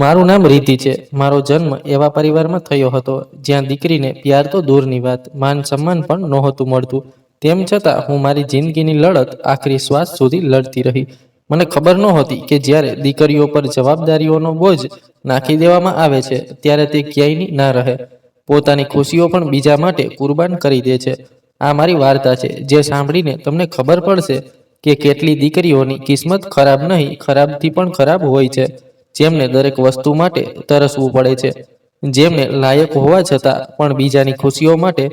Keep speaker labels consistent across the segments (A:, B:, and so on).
A: મારું નામ રીતિ છે. મારો જન્મ એવા પરિવારમાં થયો હતો જ્યાં દીકરીને પ્યાર તો દૂરની વાત, માન સન્માન પણ નહોતું મળતું. તેમ છતાં હું મારી જિંદગીની લડત આખરી શ્વાસ સુધી લડતી રહી. મને ખબર નહોતી કે જ્યારે દીકરીઓ પર જવાબદારીઓનો બોજ નાખી દેવામાં આવે છે ત્યારે તે ક્યાંયની ના રહે. પોતાની ખુશીઓ પણ બીજા માટે કુરબાન કરી દે છે. આ મારી વાર્તા છે, જે સાંભળીને તમને ખબર પડશે કે કેટલી દીકરીઓની કિસ્મત ખરાબ નહીં, ખરાબથી પણ ખરાબ હોય છે. જેમને દરેક વસ્તુ માટે તરસવું પડે છે, જેમને લાયક હોવા છતાં પણ બીજાની ખુશીઓ માટે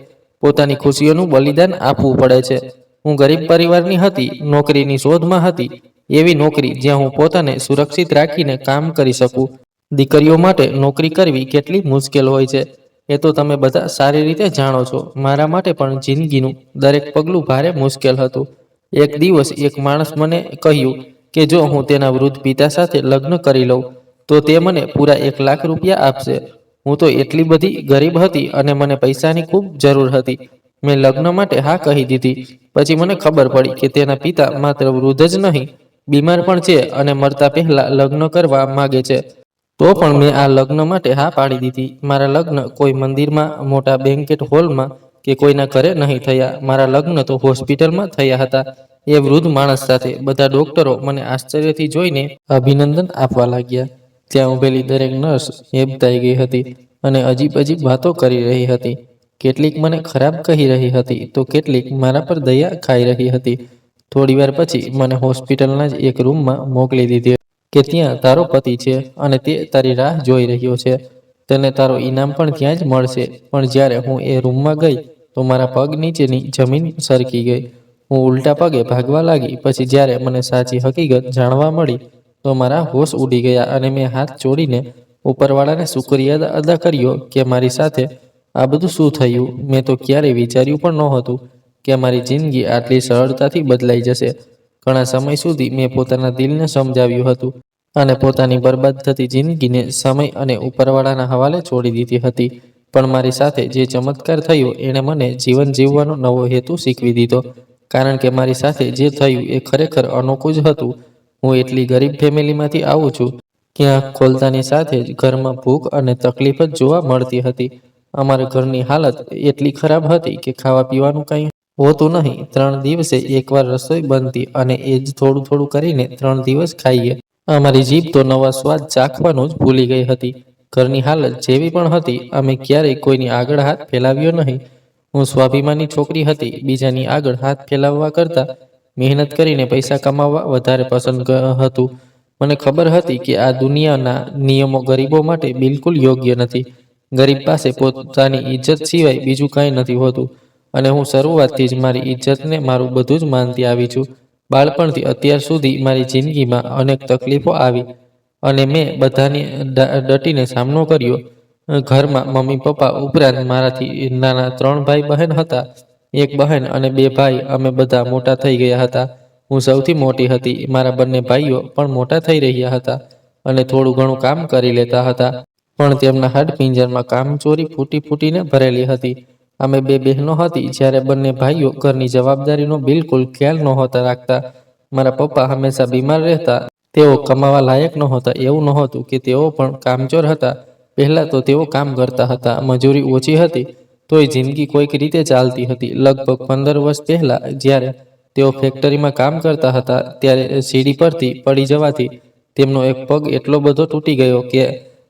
A: પોતાની ખુશીઓનું બલિદાન આપવું પડે છે. હું ગરીબ પરિવારની હતી, નોકરીની શોધમાં હતી, એવી નોકરી જ્યાં હું પોતાને સુરક્ષિત રાખીને કામ કરી શકું. દીકરીઓ માટે નોકરી કરવી કેટલી મુશ્કેલ હોય છે એ તો તમે બધા સારી રીતે જાણો છો. મારા માટે પણ જિંદગીનું દરેક પગલું ભારે મુશ્કેલ હતું. એક દિવસ એક માણસ મને કહ્યું કે જો હું તેના વૃદ્ધ પિતા સાથે લગ્ન કરી લઉં તો તે મને પૂરા 1 લાખ રૂપિયા આપશે. હું તો એટલી બધી ગરીબ હતી અને મને પૈસાની ખૂબ જરૂર હતી. મેં લગ્ન માટે હા કહી દીધી. પછી મને ખબર પડી કે તેના પિતા માત્ર વૃદ્ધ જ નહીં, બીમાર પણ છે અને મરતા પહેલા લગ્ન કરવા માગે છે. તો પણ મેં આ લગ્ન માટે હા પાડી દીધી. મારા લગ્ન કોઈ મંદિરમાં, મોટા બેન્કેટ હોલમાં કે કોઈના ઘરે નહીં થયા. મારા લગ્ન તો હોસ્પિટલમાં થયા હતા, એ વૃદ્ધ માણસ સાથે. બધા ડોક્ટરો મને આશ્ચર્યથી જોઈને અભિનંદન આપવા લાગ્યા. ત્યાં ઊભેલી દરેક નર્સ હેબતાઈ ગઈ હતી અને અજીબ અજીબ વાતો કરી રહી હતી. કેટલીક મને ખરાબ કહી રહી હતી તો કેટલીક મારા પર દયા ખાઈ રહી હતી. થોડીવાર પછી મને હોસ્પિટલના જ એક રૂમમાં મોકલી દીધી કે ત્યાં તારો પતિ છે અને તે તારી રાહ જોઈ રહ્યો છે. તને તારો ઇનામ પણ ત્યાં જ મળશે. પણ જ્યારે હું એ રૂમમાં ગઈ તો મારા પગ નીચેની જમીન સરકી ગઈ. હું ઉલટા પગે ભાગવા લાગી. પછી જ્યારે મને સાચી હકીકત જાણવા મળી તો મારા હોશ ઉડી ગયા અને મેં હાથ જોડીને ઉપરવાળાને શુક્રિયા અદા કર્યો કે મારી સાથે આ બધું શું થયું. મેં તો ક્યારેય વિચાર્યું પણ નહોતું કે મારી જિંદગી આટલી સરળતાથી બદલાઈ જશે. ઘણા સમય સુધી મેં પોતાના દિલને સમજાવ્યું હતું અને પોતાની બરબાદ થતી જિંદગીને સમય અને ઉપરવાળાના હવાલે છોડી દીધી હતી. પણ મારી સાથે જે ચમત્કાર થયો એણે મને જીવન જીવવાનો નવો હેતુ શીખવી દીધો. કારણ કે મારી સાથે જે થયું એ ખરેખર અનોખું જ હતું. હું એટલી ગરીબ ફેમિલીમાંથી આવું છું કે આંખ ખોલતાની સાથે જ ઘરમાં ભૂખ અને તકલીફ જ જોવા મળતી હતી. અમારા ઘરની હાલત એટલી ખરાબ હતી કે ખાવા પીવાનું કંઈ હોતું નહીં. 3 દિવસે એકવાર રસોઈ બનતી અને એ જ થોડું થોડું કરીને 3 દિવસ ખાઈએ. અમારી જીભ તો નવા સ્વાદ ચાખવાનું જ ભૂલી ગઈ હતી. ઘરની હાલત જેવી પણ હતી, અમે ક્યારેય કોઈની આગળ હાથ ફેલાવ્યો નહીં. હું સ્વાભિમાની છોકરી હતી. બીજાની આગળ હાથ ફેલાવવા કરતાં મહેનત કરીને પૈસા કમાવવા વધારે પસંદ હતું. મને ખબર હતી કે આ દુનિયાના નિયમો ગરીબો માટે બિલકુલ યોગ્ય નથી. ગરીબ પાસે પોતાની ઇજ્જત સિવાય બીજું કંઈ નથી હોતું અને હું શરૂઆતથી જ મારી ઇજ્જતને મારું બધું જ માનતી આવી છું. બાળપણથી અત્યાર સુધી મારી જિંદગીમાં અનેક તકલીફો આવી અને મેં બધાને ડટીને સામનો કર્યો. ઘરમાં મમ્મી પપ્પા ઉપરાંત મારાથી નાના 3 ભાઈ બહેન હતા. એક બહેન અને 2 ભાઈ. અમે બધા મોટા થઈ ગયા હતા. હું સૌથી મોટી હતી. મારા બંને ભાઈઓ પણ મોટા થઈ રહ્યા હતા અને થોડું ઘણું કામ કરી લેતા હતા. પણ તેમના હાડપિંજરમાં કામચોરી ફૂટી ફૂટીને ભરેલી હતી. અમે 2 બહેનો હતી જ્યારે બંને ભાઈઓ ઘરની જવાબદારીનો બિલકુલ ખ્યાલ નહોતા રાખતા. મારા પપ્પા હંમેશા બીમાર રહેતા. તેઓ કમાવા લાયક નહોતા. એવું નહોતું કે તેઓ પણ કામચોર હતા. પહેલાં તો તેઓ કામ કરતા હતા, મજૂરી ઓછી હતી તોય જિંદગી કોઈક રીતે ચાલતી હતી. લગભગ 15 વર્ષ પહેલાં જ્યારે તેઓ ફેક્ટરીમાં કામ કરતા હતા ત્યારે સીડી પરથી પડી જવાથી તેમનો એક પગ એટલો બધો તૂટી ગયો કે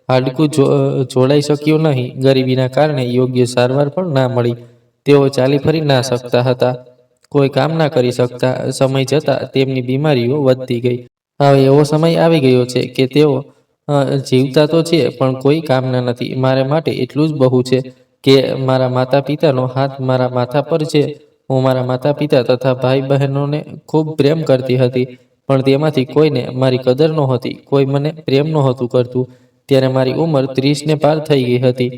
A: હાડકું જોડાઈ શક્યું નહીં. ગરીબીના કારણે યોગ્ય સારવાર પણ ના મળી. તેઓ ચાલી ફરી ના શકતા હતા, કોઈ કામ ના કરી શકતા. સમય જતાં તેમની બીમારીઓ વધતી ગઈ. હવે એવો સમય આવી ગયો છે કે તેઓ જીવતા તો છે પણ કોઈ કામના નથી. મારે માટે એટલું જ બહુ છે કે મારા માતા પિતાનો હાથ મારા માથા પર છે. હું મારા માતા પિતા તથા ભાઈ બહેનોને ખૂબ પ્રેમ કરતી હતી, પણ તેમાંથી કોઈને મારી કદર નહોતી. કોઈ મને પ્રેમ નહોતું કરતું. ત્યારે મારી ઉંમર 30 ને પાર થઈ ગઈ હતી.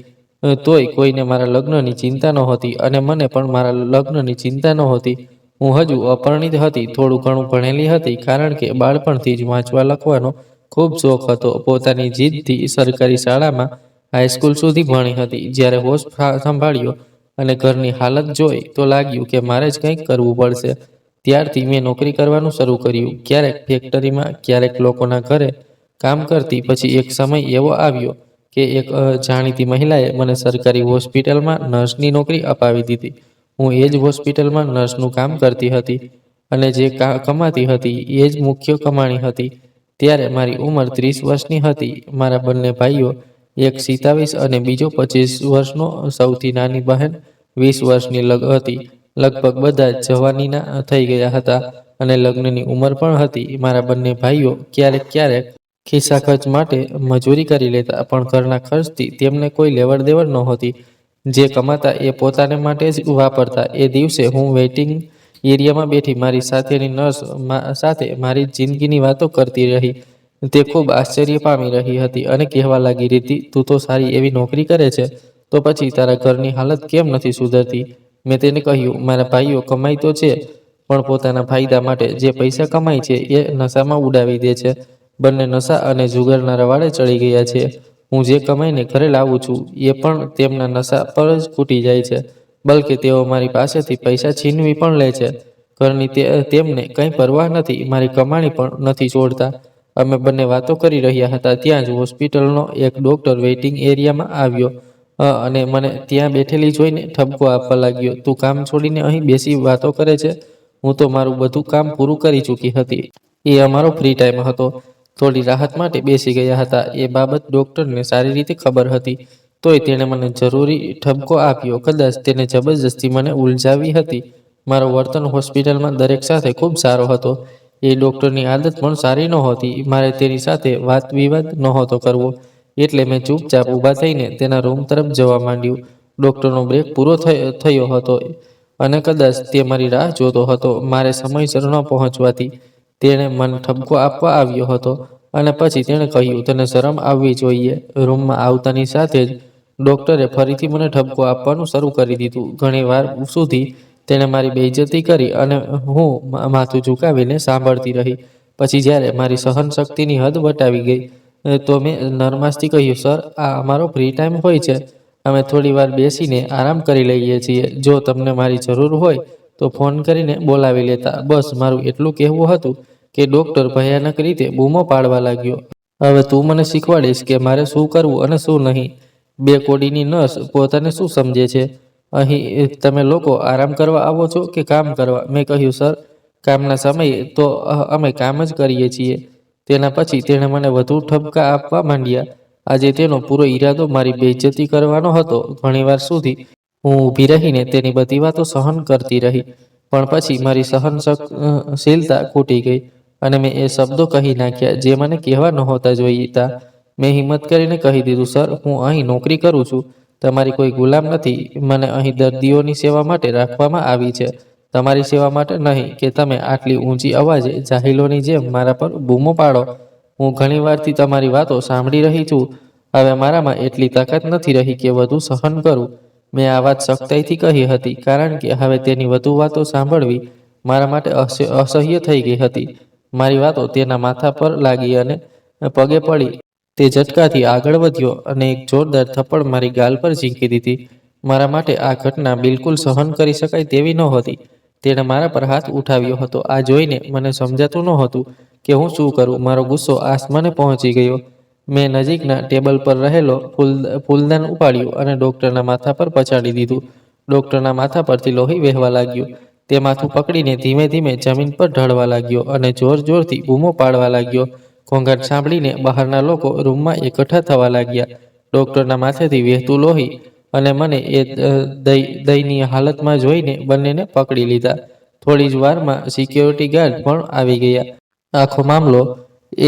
A: તોય કોઈને મારા લગ્નની ચિંતા નહોતી અને મને પણ મારા લગ્નની ચિંતા નહોતી. હું હજુ અપરિણિત હતી, થોડું ઘણું ભણેલી હતી કારણ કે બાળપણથી જ વાંચવા લખવાનો ખૂબ શોખ હતો. પોતાની જીદથી સરકારી શાળામાં હાઈસ્કૂલ સુધી ભણી હતી. જ્યારે હોશ સંભાળ્યો અને ઘરની હાલત જોઈ તો લાગ્યું કે મારે જ કંઈક કરવું પડશે. ત્યારથી મેં નોકરી કરવાનું શરૂ કર્યું. ક્યારેક ફેક્ટરીમાં, ક્યારેક લોકોના ઘરે. કામ કરતી. પછી એક સમય એવો આવ્યો કે એક જાણીતી મહિલાએ મને સરકારી હોસ્પિટલમાં નર્સની નોકરી અપાવી દીધી. હું એ જ હોસ્પિટલમાં નર્સનું કામ કરતી હતી અને જે કમાતી હતી એ જ મુખ્ય કમાણી હતી. ત્યારે મારી ઉંમર 30 વર્ષની હતી. મારા બંને ભાઈઓ, એક 27 અને બીજો 25 વર્ષનો, સૌથી નાની બહેન 20 વર્ષની હતી. લગભગ બધા જ જવાનીના થઈ ગયા હતા અને લગ્નની ઉંમર પણ હતી. મારા બંને ભાઈઓ ક્યારેક ક્યારેક ખિસ્સા ખર્ચ માટે મજૂરી કરી લેતા, પણ ઘરના ખર્ચથી તેમને કોઈ લેવડ દેવડ નહોતી. જે કમાતા એ પોતાને માટે જ વાપરતા. એ દિવસે હું વેઇટિંગ એરિયામાં બેઠી મારી સાથેની નર્સ સાથે મારી જિંદગીની વાતો કરતી રહી. તે ખૂબ આશ્ચર્ય પામી રહી હતી અને કહેવા લાગી, રીતિ, તું તો સારી એવી નોકરી કરે છે, તો પછી તારા ઘરની હાલત કેમ નથી સુધરતી? મેં તેને કહ્યું, મારા ભાઈઓ કમાઈ તો છે, પણ પોતાના ફાયદા માટે જે પૈસા કમાય છે એ નશામાં ઉડાવી દે છે. બંને નશા અને જુગારના રવાડે ચડી ગયા છે. હું જે કમાઈને ઘરે લાવું છું એ પણ તેમના નશા પર જ ખૂટી જાય છે. બલકે તેઓ મારી પાસેથી પૈસા છીનવી પણ લે છે. ઘરની તેમને કંઈ પરવાહ નથી. મારી કમાણી પણ નથી છોડતા. અમે બંને વાતો કરી રહ્યા હતા ત્યાં જ હોસ્પિટલનો એક ડોક્ટર વેઇટિંગ એરિયામાં આવ્યો અને મને ત્યાં બેઠેલી જોઈને ઠપકો આપવા લાગ્યો. તું કામ છોડીને અહીં બેસી વાતો કરે છે? હું તો મારું બધું કામ પૂરું કરી ચૂકી હતી. એ અમારો ફ્રી ટાઈમ હતો. થોડી રાહત માટે બેસી ગયા હતા. એ બાબત ડોક્ટરને સારી રીતે ખબર હતી. તોય તેણે મને જરૂરી ઠપકો આપ્યો. કદાચ તેને જબરજસ્તી મને ઉલઝાવી હતી. મારો વર્તન હોસ્પિટલમાં દરેક સાથે ખૂબ સારો હતો. એ ડોક્ટરની આદત પણ સારી નહોતી. મારે તેની સાથે વાત વિવાદ નહોતો કરવો. એટલે મેં ચૂપચાપ ઊભા થઈને તેના રૂમ તરફ જવા માંડ્યું. ડોક્ટરનો બ્રેક પૂરો થયો હતો અને કદાચ તે મારી રાહ જોતો હતો. મારે સમયસર ન પહોંચવાથી તેણે મને ઠપકો આપવા આવ્યો હતો અને પછી તેણે કહ્યું, તને શરમ આવવી જોઈએ. રૂમમાં આવતાની સાથે જ ડોક્ટરે ફરીથી મને ઠપકો આપવાનું શરૂ કરી દીધું. ઘણી વાર સુધી તેણે મારી બેઇજ્જતી કરી અને હું માથું ઝુકાવીને સાંભળતી રહી. પછી જ્યારે મારી સહન શક્તિની હદ વટાવી ગઈ તો મેં નરમાશથી કહ્યું, સર, આ અમારો ફ્રી ટાઈમ હોય છે. અમે થોડી વાર બેસીને આરામ કરી લઈએ છીએ. જો તમને મારી જરૂર હોય તો ફોન કરીને બોલાવી લેતા. બસ મારું એટલું કહેવું હતું કે ડોક્ટર ભયાનક રીતે બૂમો પાડવા લાગ્યો. હવે તું મને શીખવાડીશ કે મારે શું કરવું અને શું નહીં. બે કોડીની નર્સ પોતાને શું સમજે છે? અહીં તમે લોકો આરામ કરવા આવો છો કે કામ કરવા? મેં કહ્યું, સર, કામના સમયે તો અમે કામ જ કરીએ છીએ. તેના પછી તેણે મને વધુ ઠપકા આપવા માંડ્યા. આજે તેનો પૂરો ઈરાદો મારી બેઇજ્જતી કરવાનો હતો. ઘણીવાર સુધી હું ઊભી રહીને તેની બધી વાતો સહન કરતી રહી, પણ પછી મારી સહનશીલતા ખૂટી ગઈ અને મેં એ શબ્દો કહી નાખ્યા જે મને કહેવા નહોતા જોઈતા. મેં હિંમત કરીને કહી દીધું, સર, હું અહીં નોકરી કરું છું. તમારી કોઈ ગુલામ નથી. મને અહીં દર્દીઓની સેવા માટે રાખવામાં આવી છે, તમારી સેવા માટે નહીં કે તમે આટલી ઊંચી અવાજે જાહિલોની જેમ મારા પર બૂમો પાડો. હું ઘણી વારથી તમારી વાતો સાંભળી રહી છું. હવે મારામાં એટલી તાકાત નથી રહી કે વધુ સહન કરું. મેં આ વાત સખ્તાઈથી કહી હતી કારણ કે હવે તેની વધુ વાતો સાંભળવી મારા માટે અસહ્ય થઈ ગઈ હતી. મારી વાતો તેના માથા પર લાગી અને પગે પડી. તે ઝટકાથી આગળ વધ્યો અને એક જોરદાર થપ્પડ મારી ગાલ પર ઝીંકી દીધી. મારા માટે આ ઘટના બિલકુલ સહન કરી શકાય તેવી નહોતી. તેણે મારા પર હાથ ઉઠાવ્યો હતો. આ જોઈને મને સમજાતું નહોતું કે હું શું કરું. મારો ગુસ્સો આસમાને પહોંચી ગયો. મેં નજીકના ટેબલ પર રહેલો ફૂલદાન ઉપાડ્યું અને ડોક્ટરના માથા પર પછાડી દીધું. ડોક્ટરના માથા પરથી લોહી વહેવા લાગ્યું. તે માથું પકડીને ધીમે ધીમે જમીન પર ઢળવા લાગ્યો અને જોર જોરથી બૂમો પાડવા લાગ્યો. ઘોંઘાટ સાંભળીને બહારના લોકો રૂમમાં એકઠા થવા લાગ્યા. ડોક્ટરના માથેથી વહેતું લોહી અને મને એ દયનીય હાલતમાં જોઈને બંનેને પકડી લીધા. થોડી જ વારમાં સિક્યોરિટી ગાર્ડ પણ આવી ગયા. આખો મામલો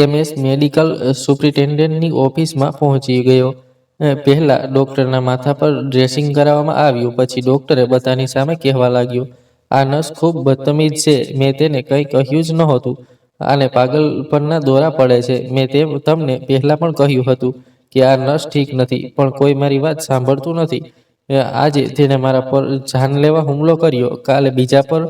A: MS મેડિકલ સુપ્રિન્ટેન્ડન્ટની ઓફિસમાં પહોંચી ગયો. પહેલા ડોક્ટરના માથા પર ડ્રેસિંગ કરાવવામાં આવ્યું. પછી ડોક્ટરે બધાની સામે કહેવા લાગ્યો, આ નર્સ ખૂબ બદતમીઝ છે. મેં તેને કંઈ કહ્યું જ નહોતું. આને પાગલપણના દોરા પડે છે. મેં તમને પહેલા પણ કહ્યું હતું કે આ નર્સ ઠીક નથી, પણ કોઈ મારી વાત સાંભળતું નથી. આજે તેણે મારા પર જાનલેવા હુમલો કર્યો, કાલે બીજા પર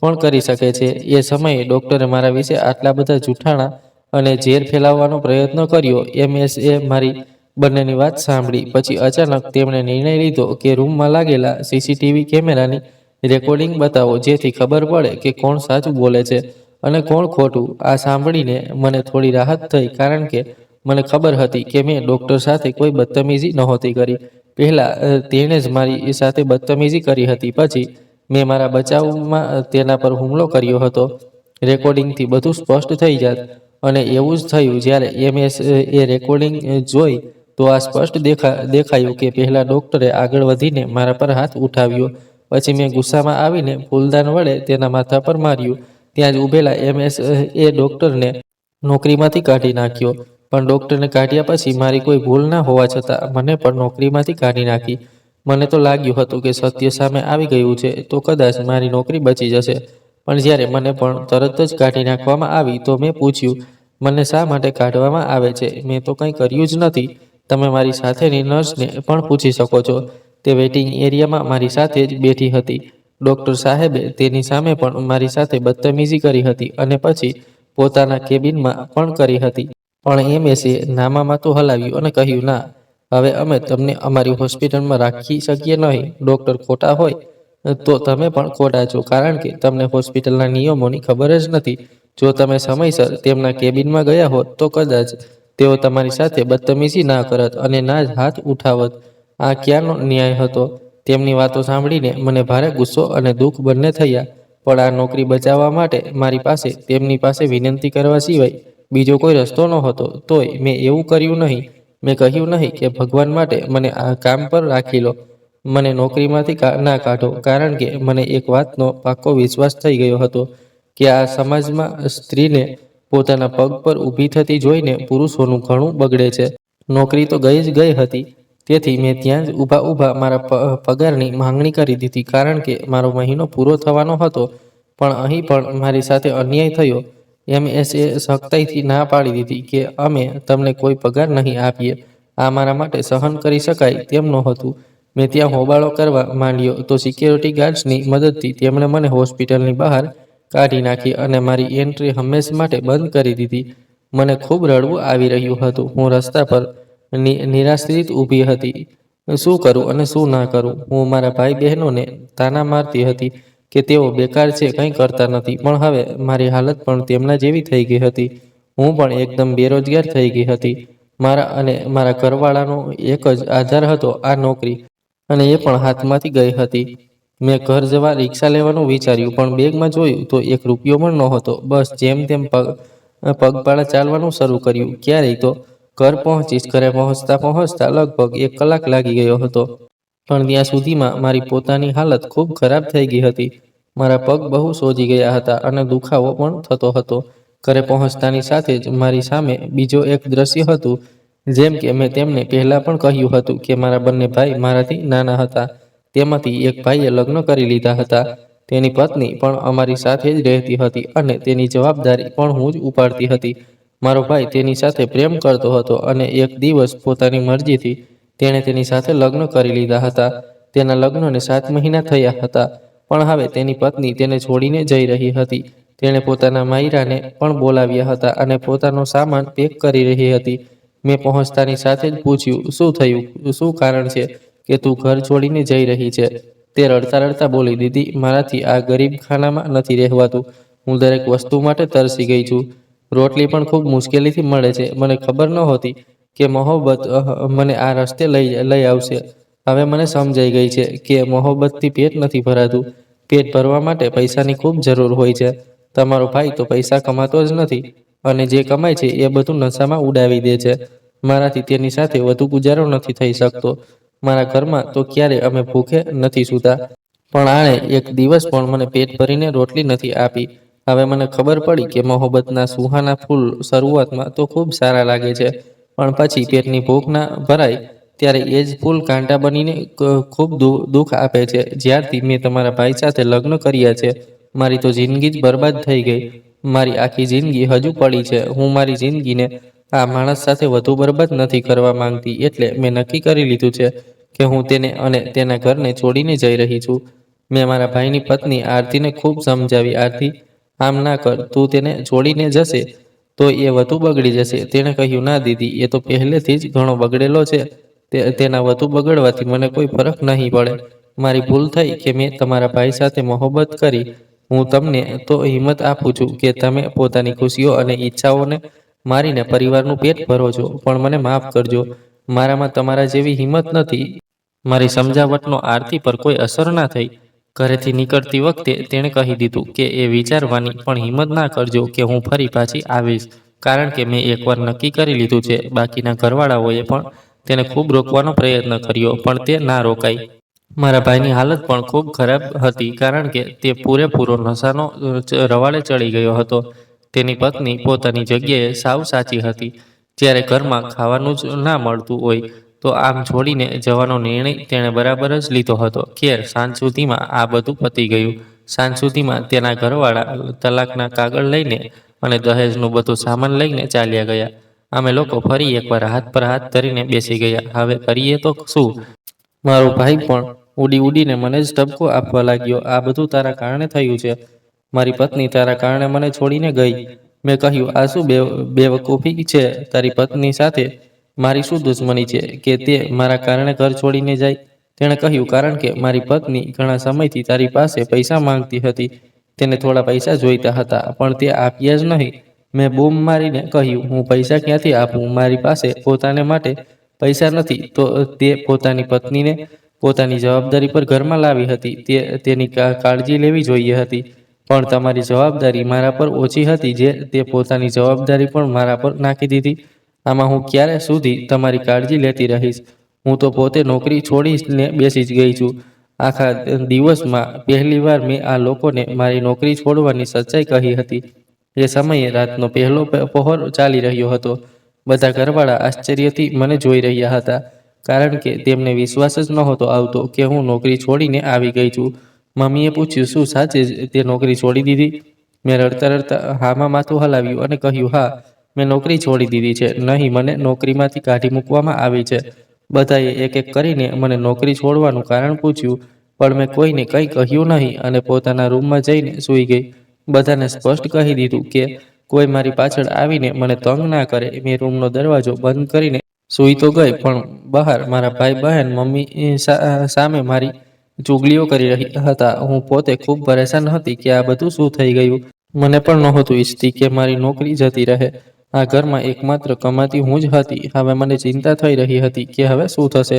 A: પણ કરી શકે છે. એ સમયે ડોક્ટરે મારા વિશે આટલા બધા જૂઠાણા અને ઝેર ફેલાવવાનો પ્રયત્ન કર્યો. MSએ મારી બંનેની વાત સાંભળી. પછી અચાનક તેમણે નિર્ણય લીધો કે રૂમમાં લાગેલા CCTV કેમેરાની રેકોર્ડિંગ બતાવો, જેથી ખબર પડે કે કોણ સાચું બોલે છે અને કોણ ખોટું. આ સાંભળીને મને થોડી રાહત થઈ કારણ કે મને ખબર હતી કે મેં ડૉક્ટર સાથે કોઈ બદતમીઝી નહોતી કરી. પહેલાં તેણે જ મારી સાથે બદતમીઝી કરી હતી. પછી મેં મારા બચાવમાં તેના પર હુમલો કર્યો હતો. રેકોર્ડિંગથી બધું સ્પષ્ટ થઈ જાત. અને એવું જ થયું. જ્યારે MS એ રેકોર્ડિંગ જોઈ તો આ સ્પષ્ટ દેખાયું કે પહેલાં ડૉક્ટરે આગળ વધીને મારા પર હાથ ઉઠાવ્યો. પછી મેં ગુસ્સામાં આવીને ફૂલદાન વડે તેના માથા પર માર્યું. ત્યાં જ ઊભેલા MS એ ડૉક્ટરને નોકરીમાંથી કાઢી નાખ્યો. પણ ડૉક્ટરને કાઢ્યા પછી મારી કોઈ ભૂલ ના હોવા છતાં મને પણ નોકરીમાંથી કાઢી નાખી. મને તો લાગ્યું હતું કે સત્ય સામે આવી ગયું છે તો કદાચ મારી નોકરી બચી જશે. પણ જ્યારે મને પણ તરત જ કાઢી નાખવામાં આવી તો મેં પૂછ્યું, મને શા માટે કાઢવામાં આવે છે? મેં તો કંઈ કર્યું જ નથી. તમે મારી સાથેની નર્સને પણ પૂછી શકો છો. તે વેઇટિંગ એરિયામાં મારી સાથે જ બેઠી હતી. ડૉક્ટર સાહેબે તેની સામે પણ મારી સાથે બદતમીઝી કરી હતી અને પછી પોતાના કેબિનમાં પણ કરી હતી. પણ MSએ નામાં માથું હલાવ્યું અને કહ્યું, ના, હવે અમે તમને અમારી હોસ્પિટલમાં રાખી શકીએ નહીં. ડૉક્ટર ખોટા હોય તો તમે પણ ખોટા છો, કારણ કે તમને હોસ્પિટલના નિયમોની ખબર જ નથી. જો તમે સમયસર તેમના કેબિનમાં ગયા હોત તો કદાચ તેઓ તમારી સાથે બદતમીઝી ના કરત અને ના જ હાથ ઉઠાવત. આ ક્યાંનો ન્યાય હતો? તેમની વાતો સાંભળીને મને ભારે ગુસ્સો અને દુઃખ બંને થયા. પણ આ નોકરી બચાવવા માટે મારી પાસે તેમની પાસે વિનંતી કરવા સિવાય બીજો કોઈ રસ્તો નહોતો. તોય મેં એવું કર્યું નહીં. મેં કહ્યું નહીં કે ભગવાન માટે મને આ કામ પર રાખી લો, મને નોકરીમાંથી ના કાઢો, કારણ કે મને એક વાતનો પાક્કો વિશ્વાસ થઈ ગયો હતો કે આ સમાજમાં સ્ત્રીને પોતાના પગ પર ઊભી થતી જોઈને પુરુષોનું ઘણું બગડે છે. નોકરી તો ગઈ જ ગઈ હતી. તેથી મેં ત્યાં જ ઊભા મારા પગારની માંગણી કરી દીધી, કારણ કે મારો મહિનો પૂરો થવાનો હતો. પણ અહીં પણ મારી સાથે અન્યાય થયો. MSએ સખ્તાઈથી ના પાડી દીધી કે અમે તમને કોઈ પગાર નહીં આપીએ. આ મારા માટે સહન કરી શકાય તેમ નહોતું. મેં ત્યાં હોબાળો કરવા માંડ્યો તો સિક્યોરિટી ગાર્ડ્સની મદદથી તેમણે મને હોસ્પિટલની બહાર કાઢી નાખી અને મારી એન્ટ્રી હંમેશ માટે બંધ કરી દીધી. મને ખૂબ રડવું આવી રહ્યું હતું. હું રસ્તા પર નિરાશ્રિત ઊભી હતી. શું કરું અને શું ના કરું? હું મારા ભાઈ બહેનોને તાના મારતી હતી કે તેઓ બેકાર છે, કંઈ કરતા નથી. પણ હવે મારી હાલત પણ તેમના જેવી થઈ ગઈ હતી. હું પણ એકદમ બેરોજગાર થઈ ગઈ હતી. મારા અને મારા ઘરવાળાનો એક જ આધાર હતો, આ નોકરી, અને એ પણ હાથમાંથી ગઈ હતી. મેં ઘર જવા રિક્ષા લેવાનું વિચાર્યું, પણ બેગમાં જોયું તો 1 રૂપિયો પણ નહોતો. બસ જેમ તેમ પગપાળા ચાલવાનું શરૂ કર્યું. ક્યારેય તો ઘર પહોંચીશ. ઘરે પહોંચતા લગભગ 1 કલાક લાગી ગયો હતો. પણ ત્યાં સુધીમાં મારી પોતાની હાલત ખૂબ ખરાબ થઈ ગઈ હતી. મારા પગ બહુ સોજી ગયા હતા અને દુખાવો પણ થતો હતો. ઘરે પહોંચતાની સાથે જ મારી સામે બીજો એક દ્રશ્ય હતું. જેમ કે મેં તેમને પહેલાં પણ કહ્યું હતું કે મારા બંને ભાઈ મારાથી નાના હતા. તેમાંથી એક ભાઈએ લગ્ન કરી લીધા હતા. તેની પત્ની પણ અમારી સાથે જ રહેતી હતી અને તેની જવાબદારી પણ હું જ ઉપાડતી હતી. મારો ભાઈ તેની સાથે પ્રેમ કરતો હતો અને એક દિવસ પોતાની મરજીથી તેણે તેની સાથે લગ્ન કરી લીધા હતા. તેના લગ્નને 7 મહિના થયા હતા. પણ હવે તેની પત્ની તેને છોડીને જઈ રહી હતી. તેણે પોતાના માયરાને પણ બોલાવ્યા હતા અને પોતાનો સામાન પેક કરી રહી હતી. મેં પહોંચતાની સાથે જ પૂછ્યું, શું થયું? શું કારણ છે કે તું ઘર છોડીને જઈ રહી છે? તે રડતા રડતા બોલી, દીદી, મારાથી આ ગરીબ ખાનામાં નથી રહેવાતું. હું દરેક વસ્તુ માટે તરસી ગઈ છું. રોટલી પણ ખૂબ મુશ્કેલીથી મળે છે. મને ખબર નહોતી કે મોહબ્બત મને આ રસ્તે લઈ આવશે. હવે મને સમજાઈ ગઈ છે કે મોહબ્બતથી પેટ નથી ભરાતું. પેટ ભરવા માટે પૈસાની ખૂબ જરૂર હોય છે. તમારો ભાઈ તો પૈસા કમાતો જ નથી અને જે કમાય છે એ બધું નશામાં ઉડાવી દે છે. મારાથી તેની સાથે વધુ ગુજારો નથી થઈ શકતો. મારા ઘરમાં તો ક્યારે અમે ભૂખે નથી સૂતા. પણ આણે એક દિવસ પણ મને પેટ ભરીને રોટલી નથી આપી. હવે મને ખબર પડી કે મોહબ્બતના સુહાના ફૂલ શરૂઆતમાં તો ખૂબ સારા લાગે છે, પણ પછી પેટની ભૂખ ના ભરાય ત્યારે એ જ ફૂલ કાંટા બનીને ખૂબ દુઃખ આપે છે. જ્યારથી મેં તમારા ભાઈ સાથે લગ્ન કર્યા છે, મારી તો જિંદગી જ બરબાદ થઈ ગઈ. મારી આખી જિંદગી હજુ પડી છે. હું મારી જિંદગીને આ માણસ સાથે વધુ બરબાદ નથી કરવા માંગતી. એટલે મેં નક્કી કરી લીધું છે કે હું તેને અને તેના ઘરને છોડીને જઈ રહી છું. મેં મારા ભાઈની પત્ની આરતીને ખૂબ સમજાવી. આરતી, આમ ના કર. તું તેને છોડીને જશે તો એ વધુ બગડી જશે. તેણે કહ્યું, ના દીદી, એ તો પહેલેથી જ ઘણો બગડેલો છે. તેના વધુ બગડવાથી મને કોઈ ફરક નહીં પડે. મારી ભૂલ થઈ કે મેં તમારા ભાઈ સાથે મોહબ્બત કરી. હું તમને તો હિંમત આપું છું કે તમે પોતાની ખુશીઓ અને ઈચ્છાઓને મારીને પરિવારનું પેટ ભરો છો, પણ મને માફ કરજો. મારામાં તમારા જેવી હિંમત નથી. મારી સમજાવટનો આરતી પર કોઈ અસર ના થઈ. ઘરેથી નીકળતી વખતે તેણે કહી દીધું કે એ વિચારવાની પણ હિંમત ના કરજો કે હું ફરી પાછી આવીશ, કારણ કે મેં એકવાર નક્કી કરી લીધું છે. બાકીના ઘરવાળાઓએ પણ તેને ખૂબ રોકવાનો પ્રયત્ન કર્યો, પણ તે ના રોકાઈ. મારા ભાઈની હાલત પણ ખૂબ ખરાબ હતી, કારણ કે તે પૂરેપૂરો નશાનો રવાડે ચડી ગયો હતો. તેની પત્ની પોતાની જગ્યાએ સાવ સાચી હતી. જ્યારે ઘરમાં ખાવાનું જ ના મળતું હોય તો આમ છોડીને જવાનો નિર્ણય તેણે બરાબર જ લીધો હતો. ખેર, સાંજ સુધીમાં આ બધું પતી ગયું. સાંજ સુધીમાં તેના ઘરવાળા તલાકના કાગળ લઈને અને દહેજનું બધું સામાન લઈને ચાલ્યા ગયા. અમે લોકો ફરી એકવાર હાથ પર હાથ ધરીને બેસી ગયા. હવે કરીએ તો શું? મારો ભાઈ પણ ઉડી ઉડીને મને જ ઠપકો આપવા લાગ્યો. આ બધું તારા કારણે થયું છે. મારી પત્ની તારા કારણે મને છોડીને ગઈ. મેં કહ્યું, આ શું બેવકૂફી છે? તારી પત્ની સાથે મારી શું દુશ્મની છે કે તે મારા કારણે ઘર છોડીને જાય? તેણે કહ્યું, કારણ કે મારી પત્ની ઘણા સમયથી તારી પાસે પૈસા માંગતી હતી. તેને થોડા પૈસા જોઈતા હતા, પણ તે આપ્યા જ નહીં. મેં બૂમ મારીને કહ્યું, હું પૈસા ક્યાંથી આપું? મારી પાસે પોતાને માટે પૈસા નથી. તો તે પોતાની પત્નીને પોતાની જવાબદારી પર ઘરમાં લાવી હતી. તેની કાળજી લેવી જોઈએ હતી. પણ તમારી જવાબદારી મારા પર ઓછી હતી, જે તે પોતાની જવાબદારી પણ મારા પર નાખી દીધી. આમાં હું ક્યારે સુધી તમારી કાળજી લેતી રહીશ? હું તો પોતે નોકરી છોડીને બેસી જ ગઈ છું. આખા દિવસમાં પહેલીવાર મેં આ લોકોને મારી નોકરી છોડવાની સચ્ચાઈ કહી હતી. એ સમયે રાતનો પહેલો પહોર ચાલી રહ્યો હતો. બધા ઘરવાળા આશ્ચર્યથી મને જોઈ રહ્યા હતા, કારણ કે તેમને વિશ્વાસ જ નહોતો આવતો કે હું નોકરી છોડીને આવી ગઈ છું. મમ્મીએ પૂછ્યું, શું સાચે જ તે નોકરી છોડી દીધી? મેં રડતા રડતા હામાં માથું હલાવ્યું અને કહ્યું, હા, મેં નોકરી છોડી દીધી છે. નહીં, મને નોકરીમાંથી કાઢી મૂકવામાં આવી છે. બધાએ એક એક કરીને મને નોકરી છોડવાનું કારણ પૂછ્યું, પણ મેં કોઈને કંઈ કહ્યું નહીં અને પોતાના રૂમમાં જઈને સૂઈ ગઈ. બધાને સ્પષ્ટ કહી દીધું કે કોઈ મારી પાછળ આવીને મને તંગ ના કરે. મેં રૂમનો દરવાજો બંધ કરીને સૂઈ તો ગઈ, પણ બહાર મારા ભાઈ બહેન મમ્મી સામે મારી ચુગલીઓ કરી રહ્યા હતા. હું પોતે ખૂબ પરેશાન હતી કે આ બધું શું થઈ ગયું. મને પણ નહોતું ઈચ્છતી કે મારી નોકરી જતી રહે. આ ઘરમાં એકમાત્ર કમાતી હું જ હતી. હવે મને ચિંતા થઈ રહી હતી કે હવે શું થશે.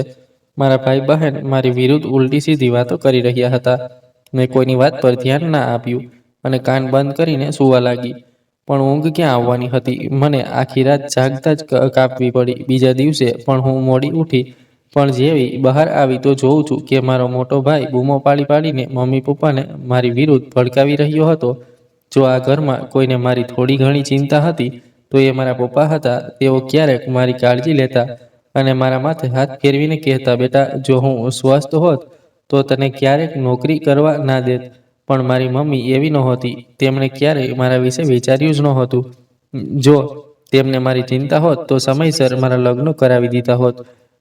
A: મારા ભાઈ બહેન મારી વિરુદ્ધ ઉલટી સીધી વાતો કરી રહ્યા હતા. મેં કોઈની વાત પર ધ્યાન ના આપ્યું અને કાન બંધ કરીને સૂવા લાગી. પણ ઊંઘ ક્યાં આવવાની હતી? મને આખી રાત જાગતા જ કાપવી પડી. બીજા દિવસે પણ હું મોડી ઉઠી, પણ જેવી બહાર આવી તો જોઉં છું કે મારો મોટો ભાઈ બૂમો પાડી પાડીને મમ્મી પપ્પાને મારી વિરુદ્ધ ભડકાવી રહ્યો હતો. જો આ ઘરમાં કોઈને મારી થોડી ઘણી ચિંતા હતી તો એ મારા પપ્પા હતા. તેઓ ક્યારેક મારી કાળજી લેતા અને મારા માથે હાથ ફેરવીને કહેતા, બેટા, જો હું સ્વસ્થ હોત તો તને ક્યારેક નોકરી કરવા ના દેત. પણ મારી મમ્મી એવી નહોતી. તેમણે ક્યારેય મારા વિશે વિચાર્યું જ નહોતું. જો તેમને મારી ચિંતા હોત તો સમયસર મારા લગ્ન કરાવી દીધા હોત.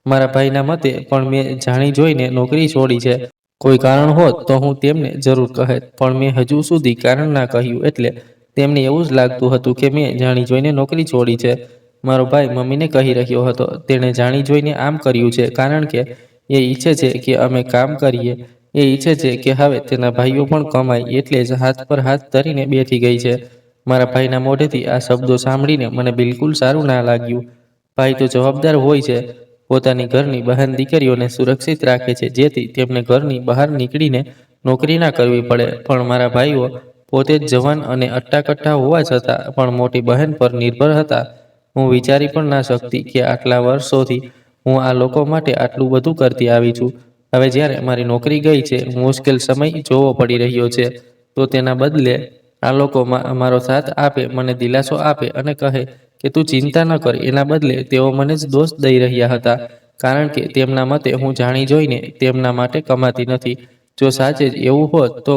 A: મારા ભાઈના મતે પણ મેં જાણી જોઈને નોકરી છોડી છે. કોઈ કારણ હોત તો હું તેમને જરૂર કહેત, પણ મેં હજુ સુધી કારણ ના કહ્યું. એટલે તેમને એવું જ લાગતું હતું કે મેં જાણી જોઈને નોકરી છોડી છે. મારો ભાઈ મમ્મીને કહી રહ્યો હતો, તેણે જાણી જોઈને આમ કર્યું છે, કારણ કે એ ઈચ્છે છે કે અમે કામ કરીએ. એ ઈચ્છે છે કે હવે તેના ભાઈઓ પણ કમાય. એટલે જ હાથ પર હાથ ધરીને બેઠી ગઈ છે. મારા ભાઈના મોઢેથી આ શબ્દો સાંભળીને મને બિલકુલ સારું ના લાગ્યું. ભાઈ તો જવાબદાર હોય છે. પોતાની ઘરની બહેન દીકરીઓને સુરક્ષિત રાખે છે, જેથી તેમને ઘરની બહાર નીકળીને નોકરી ના કરવી પડે. પણ મારા ભાઈઓ પોતે જ જવાન અને અટ્ટાકટ્ટા હોવા છતાં પણ મોટી બહેન પર નિર્ભર હતા. હું વિચારી પણ ના શકતી કે આટલા વર્ષોથી હું આ લોકો માટે આટલું બધું કરતી આવી છું. હવે જ્યારે મારી નોકરી ગઈ છે, મુશ્કેલ સમય જોવો પડી રહ્યો છે, તો તેના બદલે આ લોકો મારો સાથ આપે, મને દિલાસો આપે અને કહે કે તું ચિંતા ન કર. એના બદલે તેઓ મને જ દોષ દઈ રહ્યા હતા, કારણ કે તેમના મતે હું જાણી જોઈને તેમના માટે કમાતી નથી. જો સાચે જ એવું હોત તો